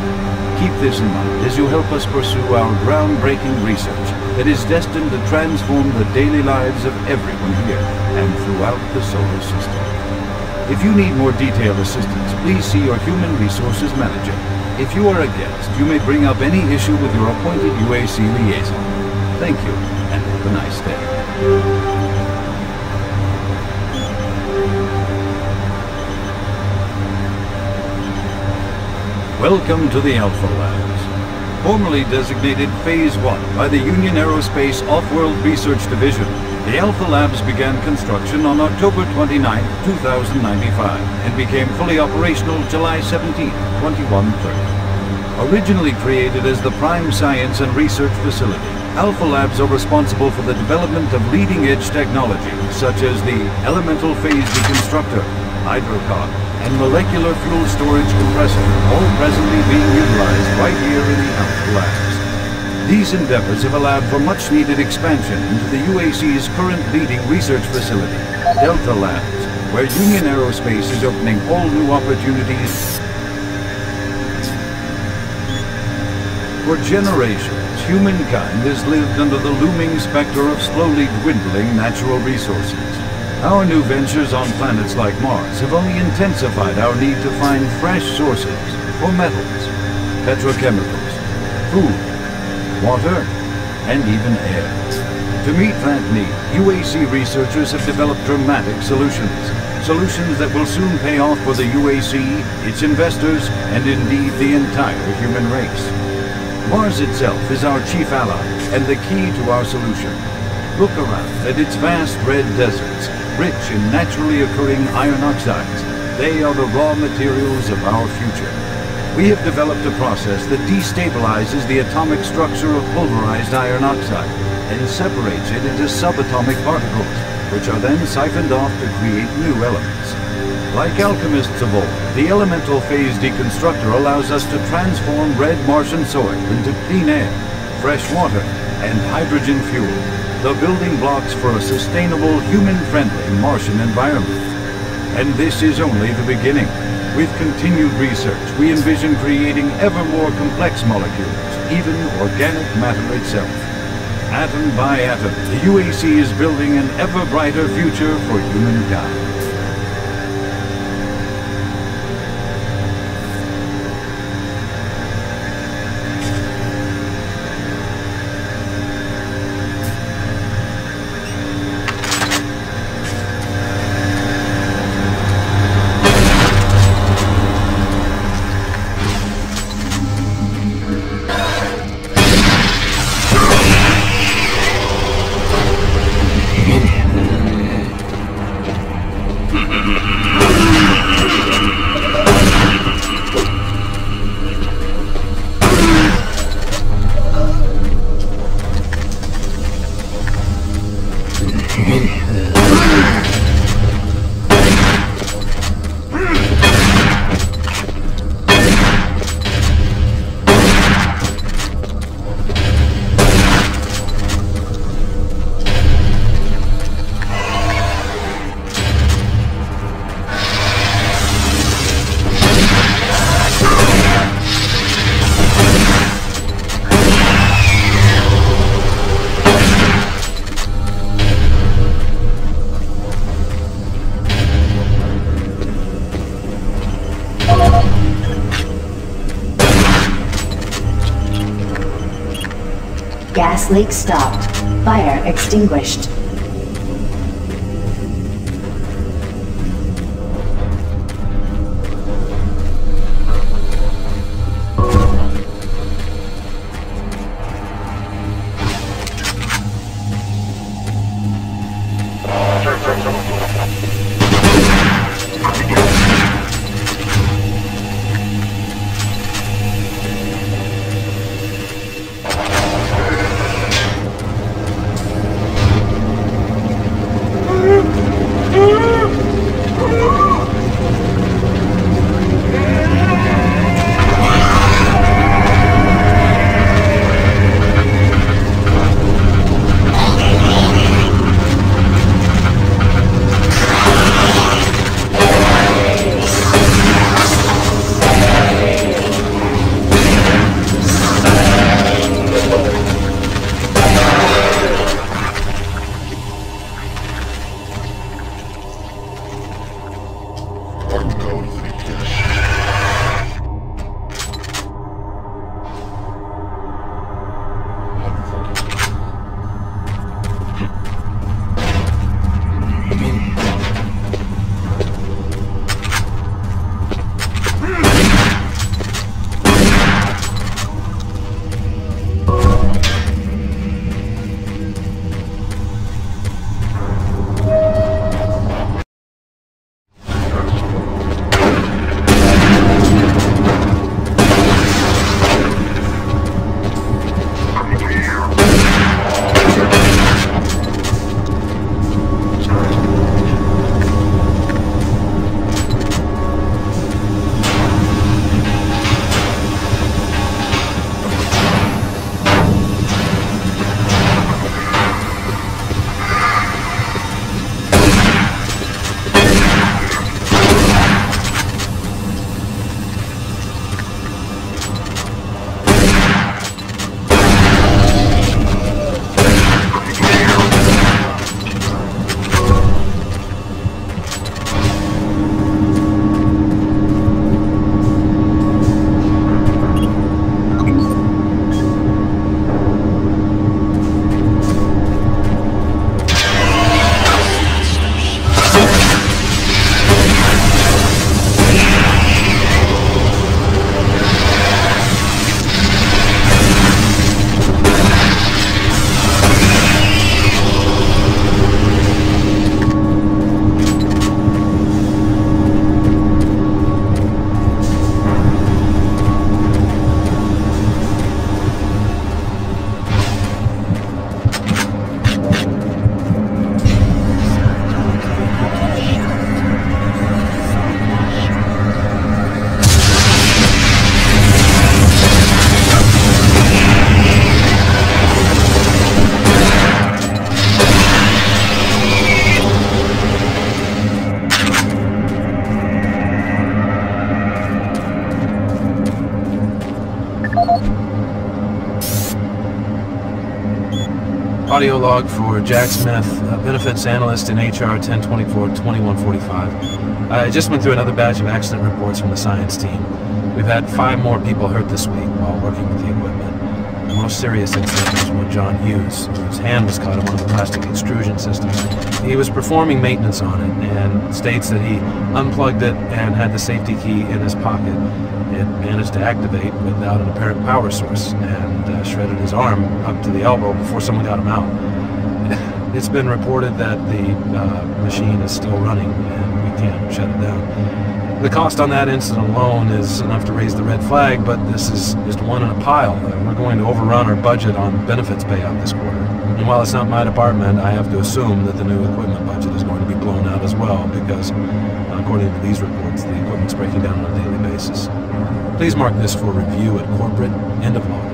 Keep this in mind as you help us pursue our groundbreaking research that is destined to transform the daily lives of everyone here and throughout the solar system. If you need more detailed assistance, please see your Human Resources Manager. If you are a guest, you may bring up any issue with your appointed UAC liaison. Thank you, and have a nice day. Welcome to the Alpha Labs. Formerly designated Phase 1 by the Union Aerospace Off-World Research Division, the Alpha Labs began construction on October 29, 2095, and became fully operational July 17, 2130. Originally created as the prime science and research facility, Alpha Labs are responsible for the development of leading-edge technology, such as the elemental phase deconstructor, hydrocon, and molecular fuel storage compressor, all presently being utilized right here in the Alpha Labs. These endeavors have allowed for much-needed expansion into the UAC's current leading research facility, Delta Labs, where Union Aerospace is opening all new opportunities. For generations, humankind has lived under the looming specter of slowly dwindling natural resources. Our new ventures on planets like Mars have only intensified our need to find fresh sources for metals, petrochemicals, food, water, and even air. To meet that need, UAC researchers have developed dramatic solutions that will soon pay off for the UAC, its investors, and indeed the entire human race. Mars itself is our chief ally and the key to our solution. Look around at its vast red deserts, rich in naturally occurring iron oxides. They are the raw materials of our future. We have developed a process that destabilizes the atomic structure of pulverized iron oxide and separates it into subatomic particles, which are then siphoned off to create new elements. Like alchemists of old, the elemental phase deconstructor allows us to transform red Martian soil into clean air, fresh water, and hydrogen fuel, the building blocks for a sustainable, human-friendly Martian environment. And this is only the beginning. With continued research, we envision creating ever more complex molecules, even organic matter itself. Atom by atom, the UAC is building an ever brighter future for humankind. Gas leak stopped. Fire extinguished. Audio log for Jack Smith, benefits analyst in HR 1024-2145. I just went through another batch of accident reports from the science team. We've had 5 more people hurt this week while working with the equipment. The most serious incident was one John Hughes, whose hand was caught in one of the plastic extrusion systems. He was performing maintenance on it and states that he unplugged it and had the safety key in his pocket. It managed to activate without an apparent power source and shredded his arm up to the elbow before someone got him out. It's been reported that the machine is still running and we can't shut it down. The cost on that incident alone is enough to raise the red flag, but this is just one in a pile. We're going to overrun our budget on benefits payout this quarter. And while it's not my department, I have to assume that the new equipment budget is going to be blown out as well, because according to these reports, the equipment's breaking down on a daily basis. Please mark this for review at corporate. End of log.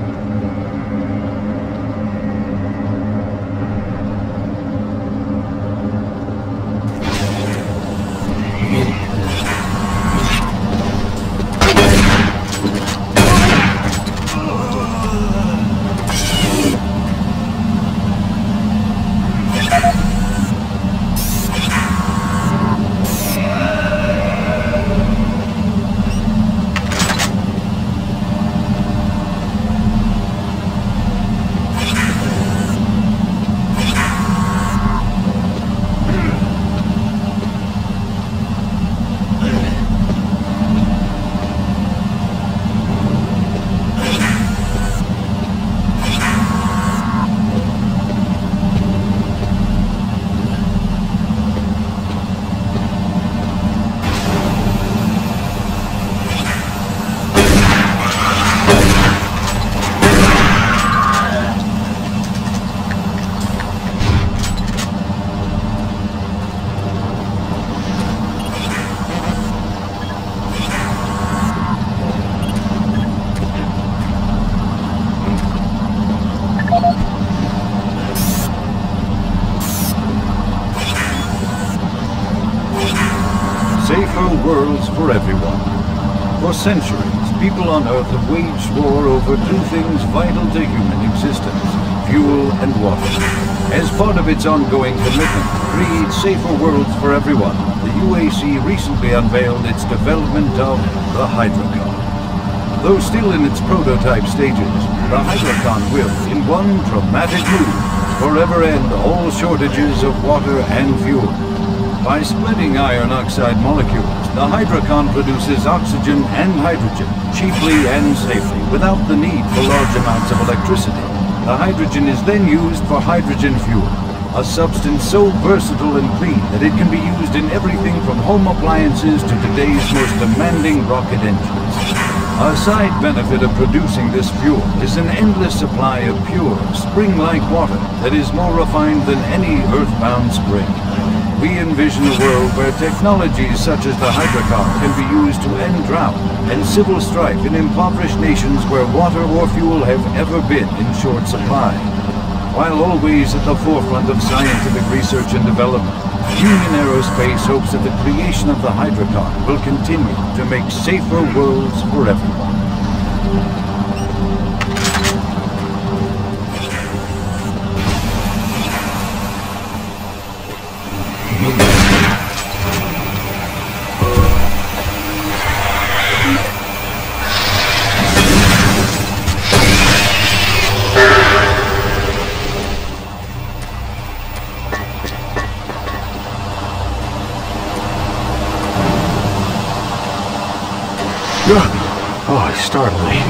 Safer worlds for everyone. For centuries, people on Earth have waged war over 2 things vital to human existence: fuel and water. As part of its ongoing commitment to create safer worlds for everyone, the UAC recently unveiled its development of the Hydrocon. Though still in its prototype stages, the Hydrocon will, in one dramatic move, forever end all shortages of water and fuel. By splitting iron oxide molecules, the Hydrocon produces oxygen and hydrogen cheaply and safely without the need for large amounts of electricity. The hydrogen is then used for hydrogen fuel, a substance so versatile and clean that it can be used in everything from home appliances to today's most demanding rocket engines. A side benefit of producing this fuel is an endless supply of pure, spring-like water that is more refined than any earthbound spring. We envision a world where technologies such as the Hydrocon can be used to end drought and civil strife in impoverished nations where water or fuel have ever been in short supply. While always at the forefront of scientific research and development, Union Aerospace hopes that the creation of the Hydrocon will continue to make safer worlds for everyone. Oh, you startled me.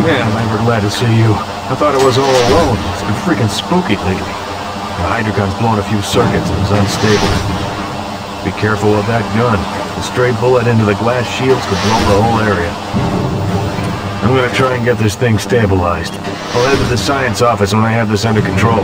Man, am I ever glad to see you. I thought I was all alone. It's been freaking spooky lately. The Hydrocon's blown a few circuits and is unstable. Be careful with that gun. A stray bullet into the glass shields could blow the whole area. I'm gonna try and get this thing stabilized. I'll head to the science office when I have this under control.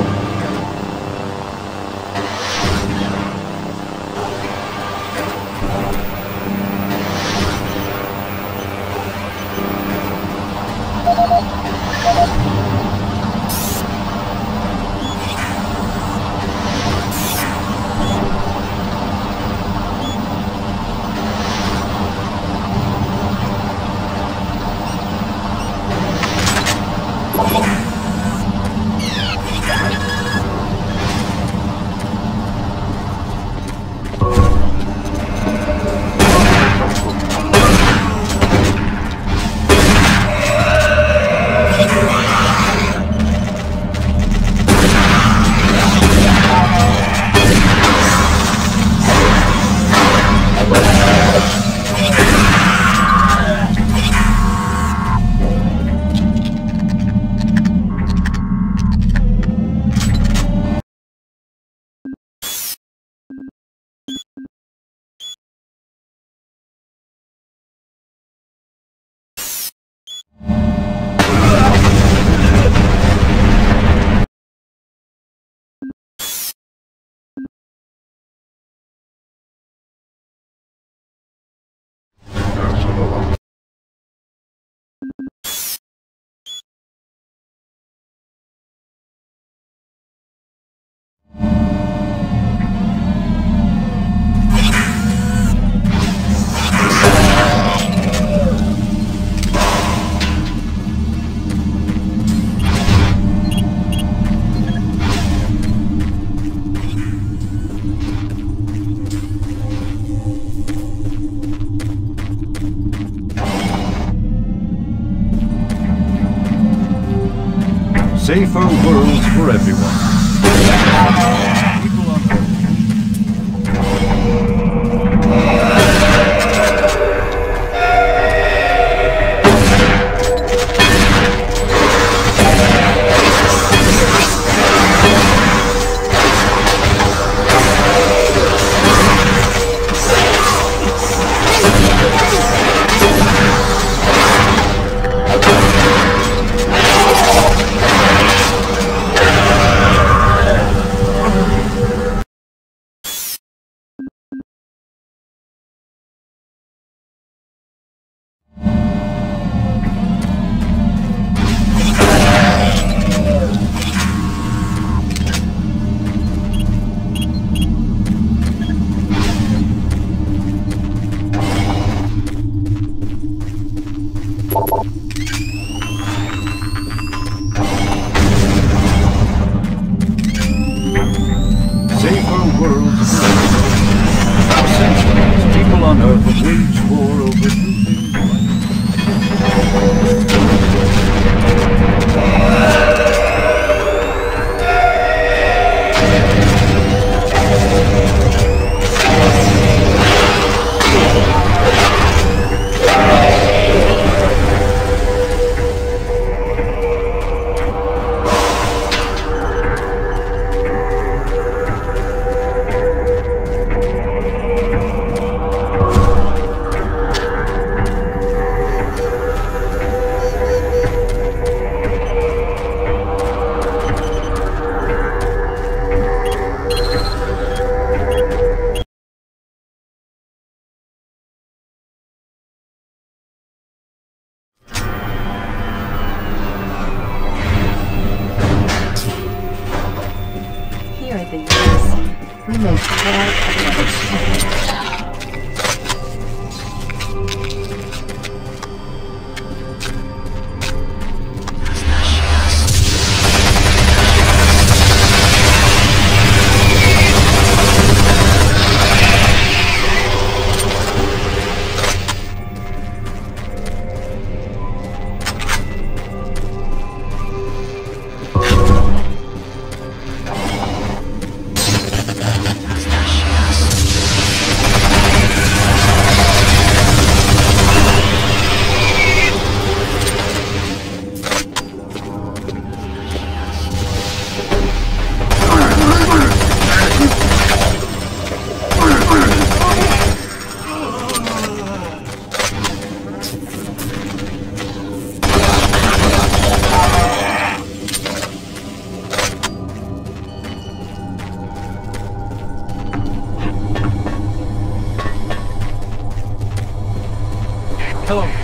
Safer worlds for everyone.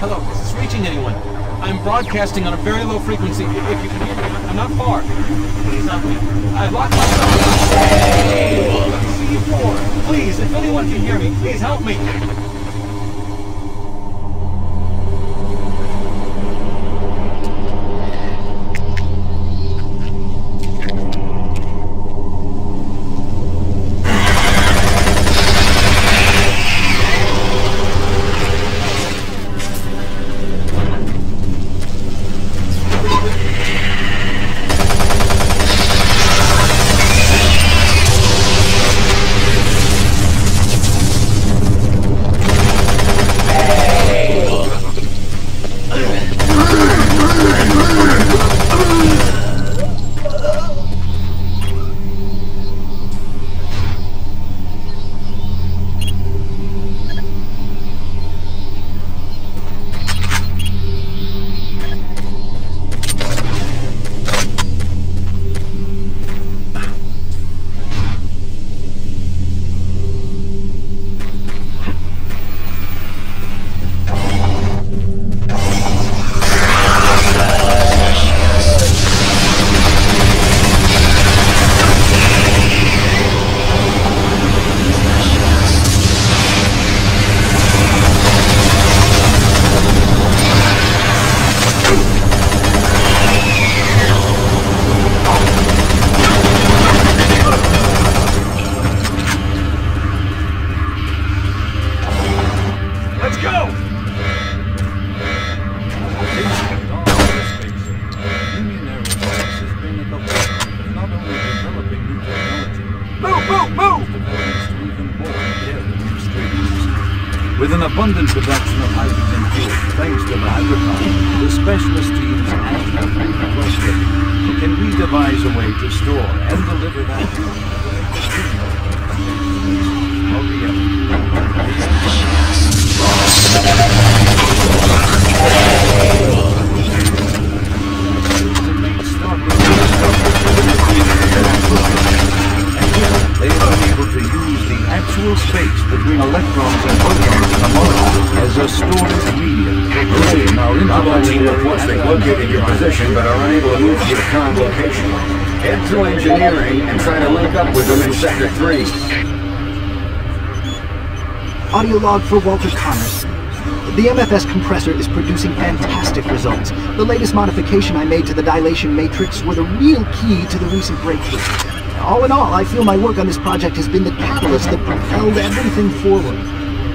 Hello, is this reaching anyone? I'm broadcasting on a very low frequency. If you can hear me, I'm not far. Please help me. I've locked myself. C4. Please, if anyone can hear me, please help me. Move! With an abundant production of hydrogen fuel, thanks to the hydrocarbon, the specialist teams and can we devise a way to store and deliver that they are able to use the actual space between electrons and protons in the molecule as a storage medium. Not only have once they've located your position, but are unable to move to your current location. Head to engineering and try to link up with them in Sector 3. Audio log for Walter Connors. The MFS compressor is producing fantastic results. The latest modification I made to the dilation matrix were the real key to the recent breakthrough. All in all, I feel my work on this project has been the catalyst that propelled everything forward.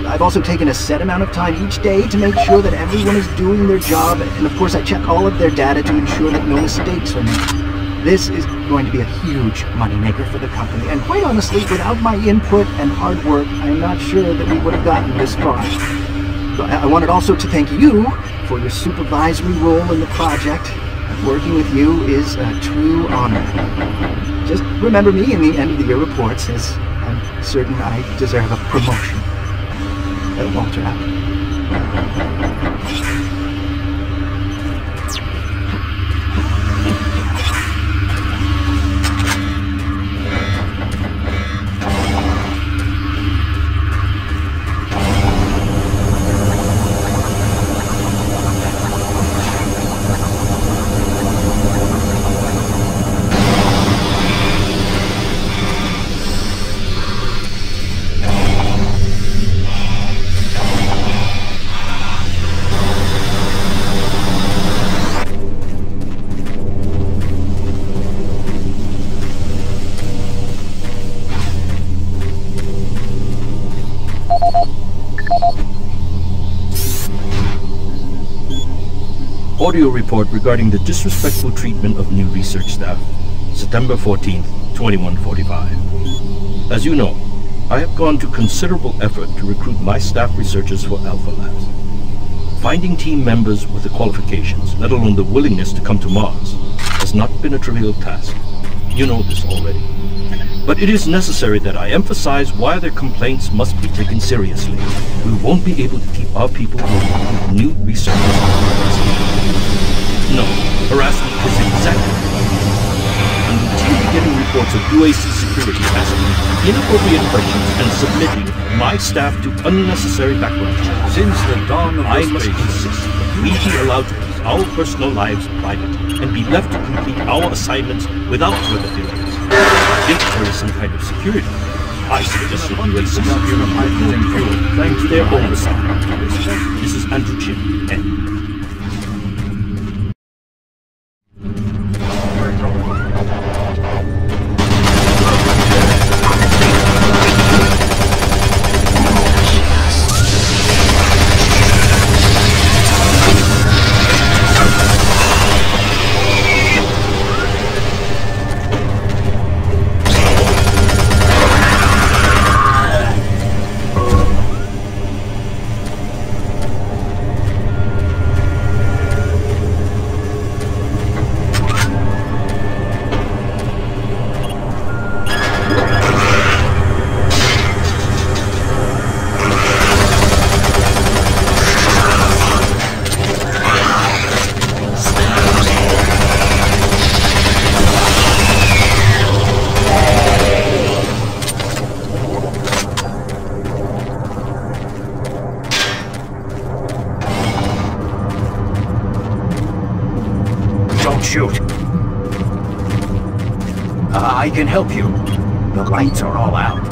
I've also taken a set amount of time each day to make sure that everyone is doing their job, and of course I check all of their data to ensure that no mistakes are made. This is going to be a huge moneymaker for the company, and quite honestly, without my input and hard work, I'm not sure that we would have gotten this far. I wanted also to thank you for your supervisory role in the project. Working with you is a true honor. Just remember me in the end of the year reports, as I'm certain I deserve a promotion. Walter out. Audio report regarding the disrespectful treatment of new research staff. September 14th, 2145. As you know, I have gone to considerable effort to recruit my staff researchers for Alpha Labs. Finding team members with the qualifications, let alone the willingness to come to Mars, has not been a trivial task. You know this already. But it is necessary that I emphasize why their complaints must be taken seriously. We won't be able to keep our people working with new researchers. No, harassment is exactly. I'm routinely getting reports of UAC security asking inappropriate questions and submitting my staff to unnecessary background checks. Since the dawn of I must insist that we be allowed to keep our personal lives private and be left to complete our assignments without further delays. If there is some kind of security, I suggest that UAC security thanks to their own assignment. This is Andrew Chin, N. Shoot. I can help you. The lights are all out.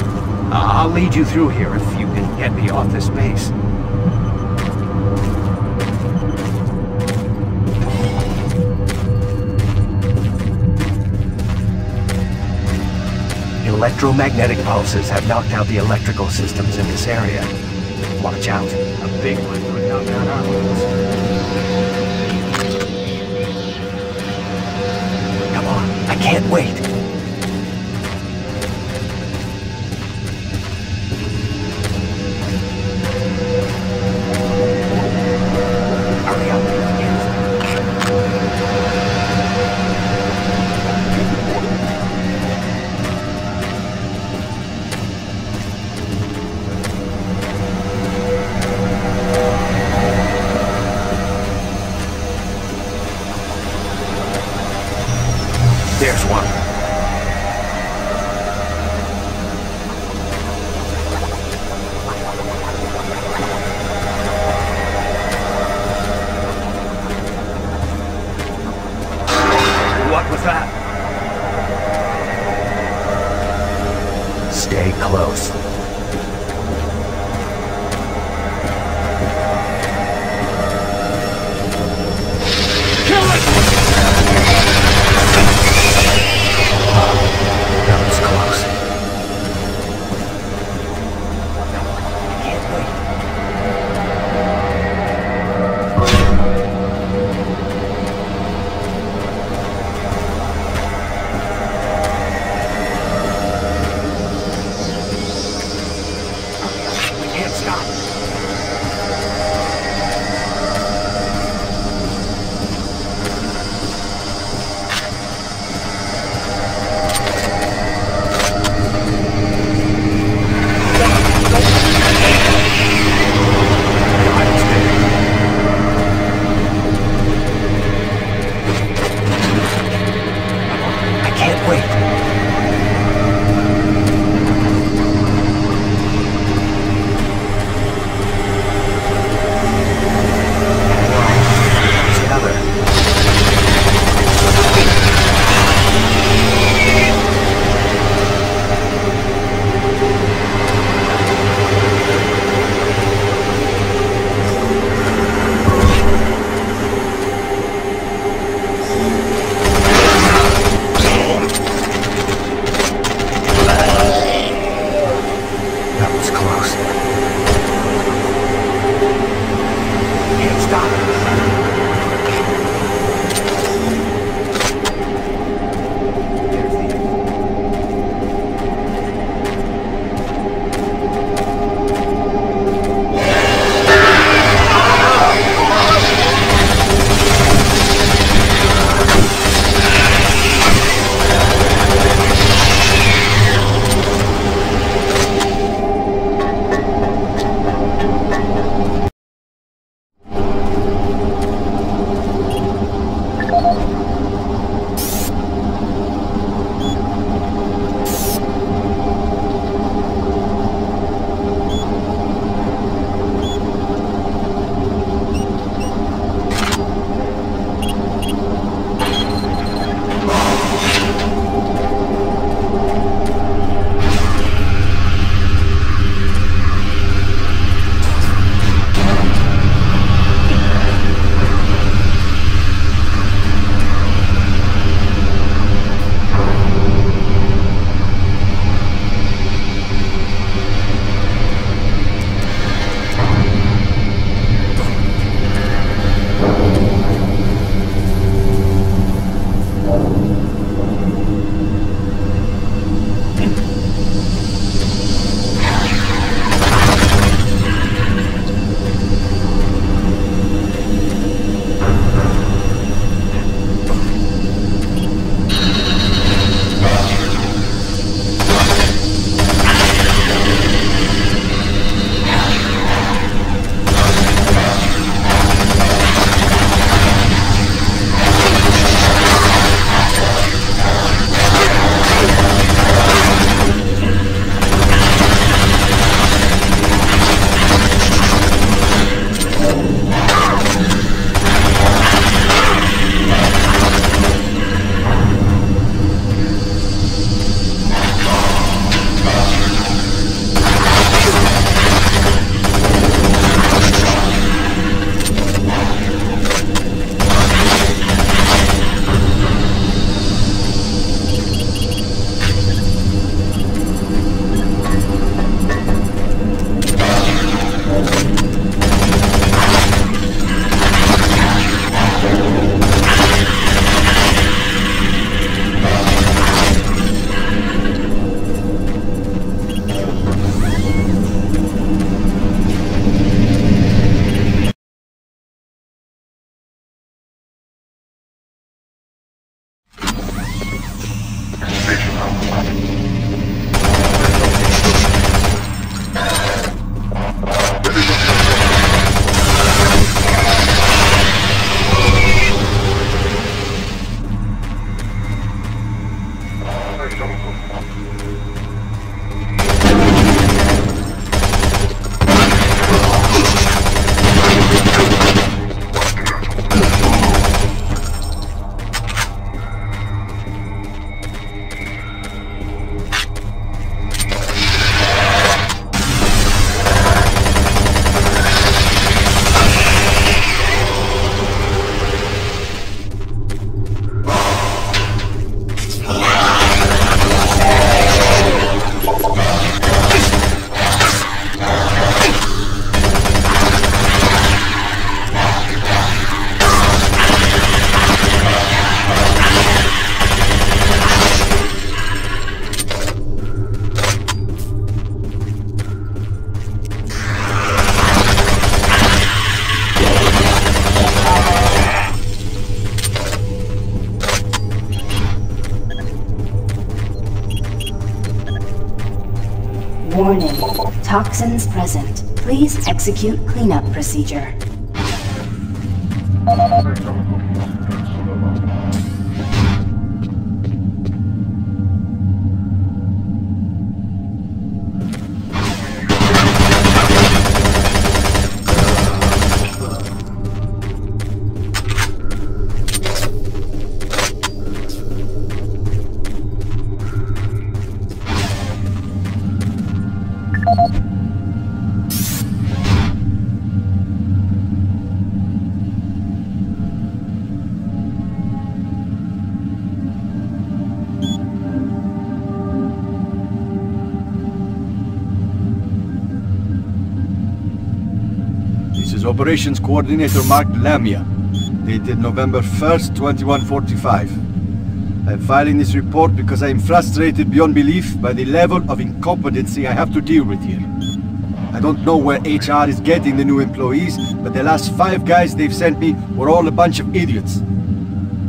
I'll lead you through here if you can get me off this base. Electromagnetic pulses have knocked out the electrical systems in this area. Watch out. A big one would knock out our ones. I can't wait. Stay close. That was close. Warning. Toxins present. Please execute cleanup procedure. Operations Coordinator Mark Lamia, dated November 1st, 2145. I'm filing this report because I am frustrated beyond belief by the level of incompetency I have to deal with here. I don't know where HR is getting the new employees, but the last 5 guys they've sent me were all a bunch of idiots.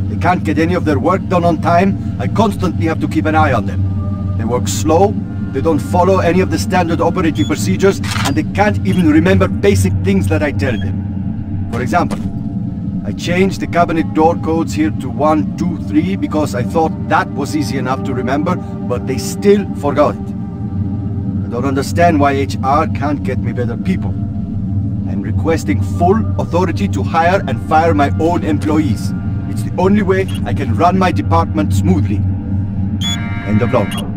They can't get any of their work done on time. I constantly have to keep an eye on them. They work slow, they don't follow any of the standard operating procedures, and they can't even remember basic things that I tell them. For example, I changed the cabinet door codes here to 1, 2, 3 because I thought that was easy enough to remember, but they still forgot it. I don't understand why HR can't get me better people. I'm requesting full authority to hire and fire my own employees. It's the only way I can run my department smoothly. End of log.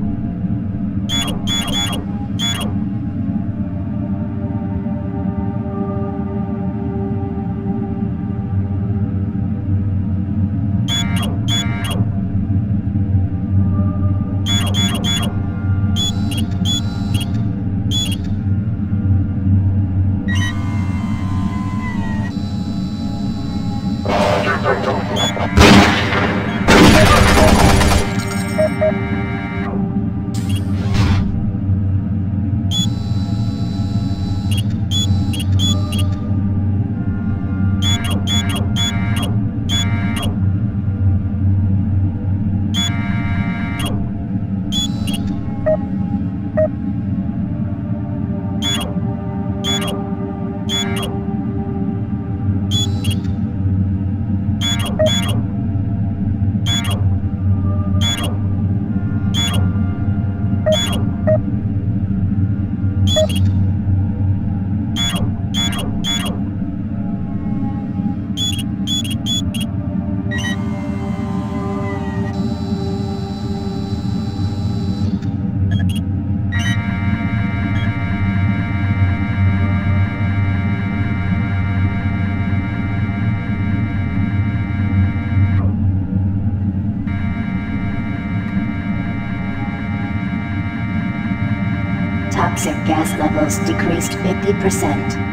Toxic gas levels decreased 50%.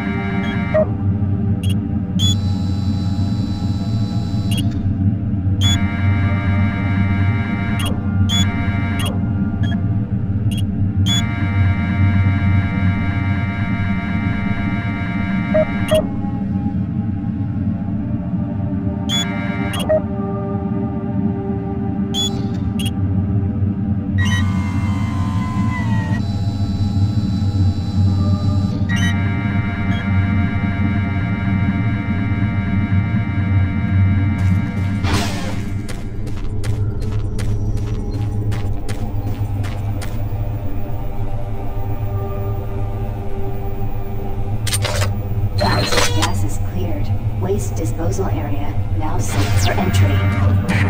Waste disposal area now safe for entry.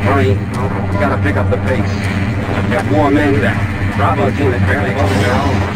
Hurry, we gotta pick up the pace. Get more men down. Bravo team is barely holding their own.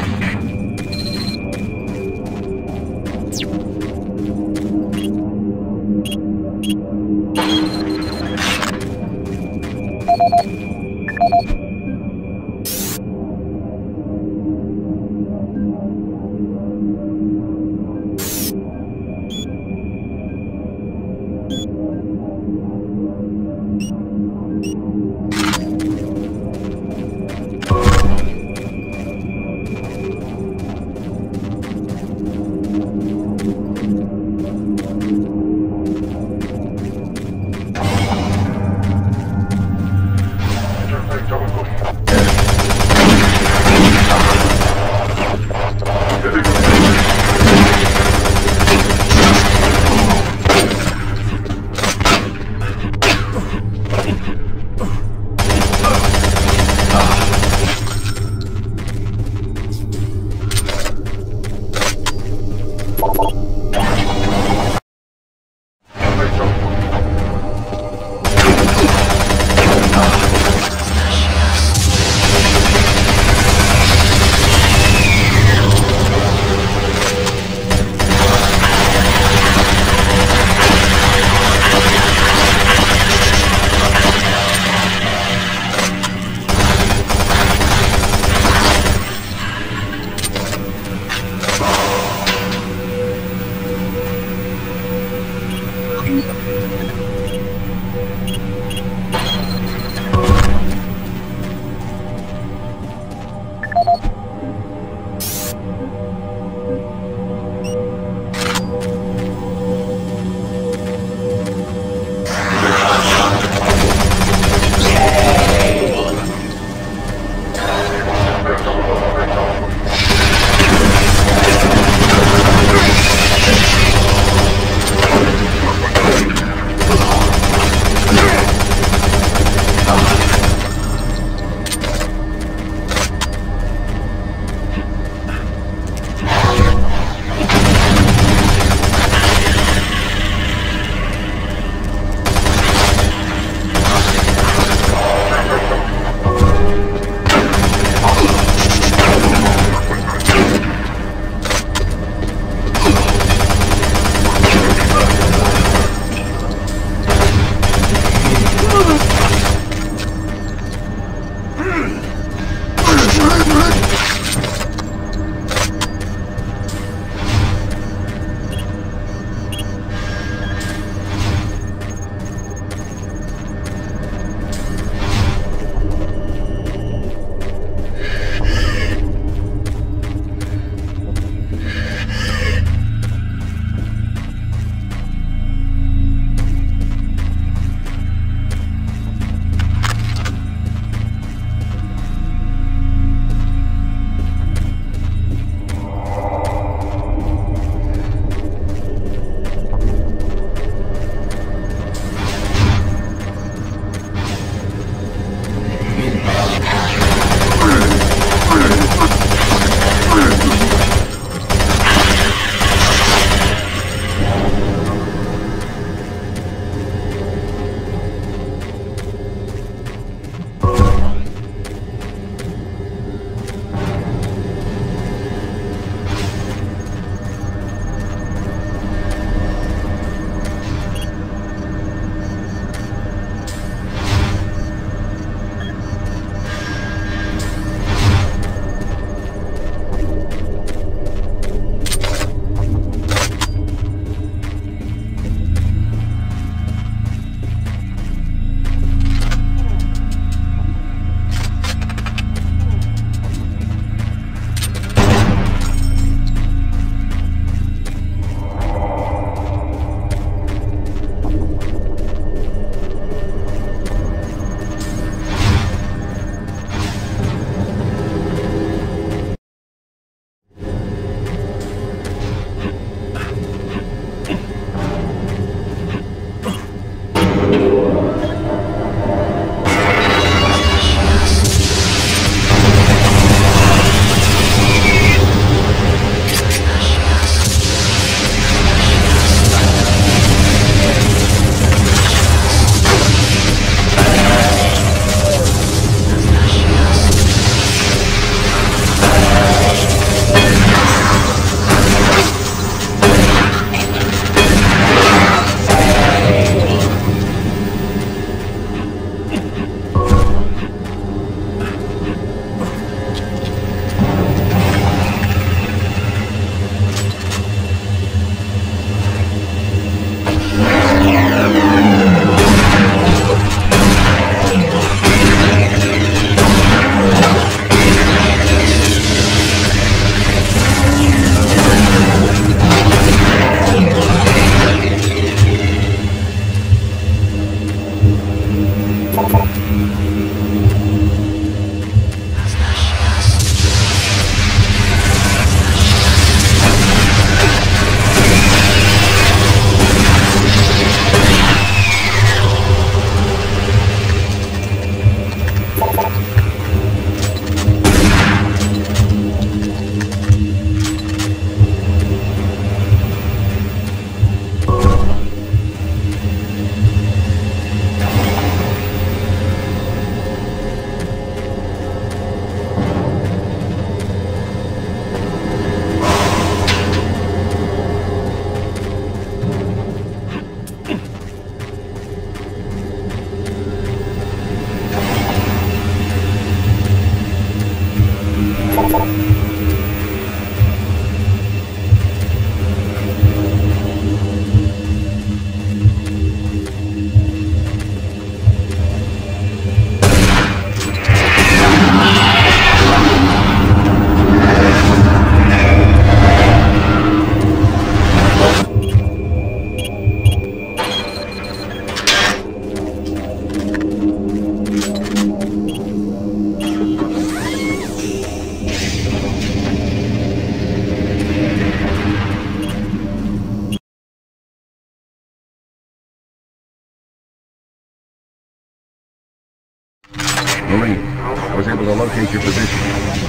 locate your position.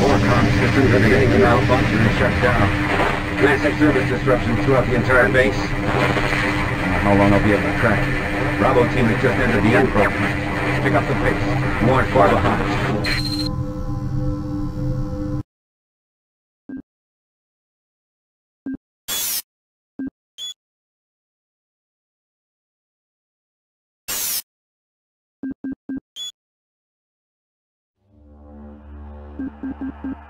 All comm systems are beginning to malfunction and shut down. Massive service disruption throughout the entire base. I don't know how long I'll be able to track it. Bravo team has just entered the info plant. Pick up the pace. You aren't far behind. Thank you.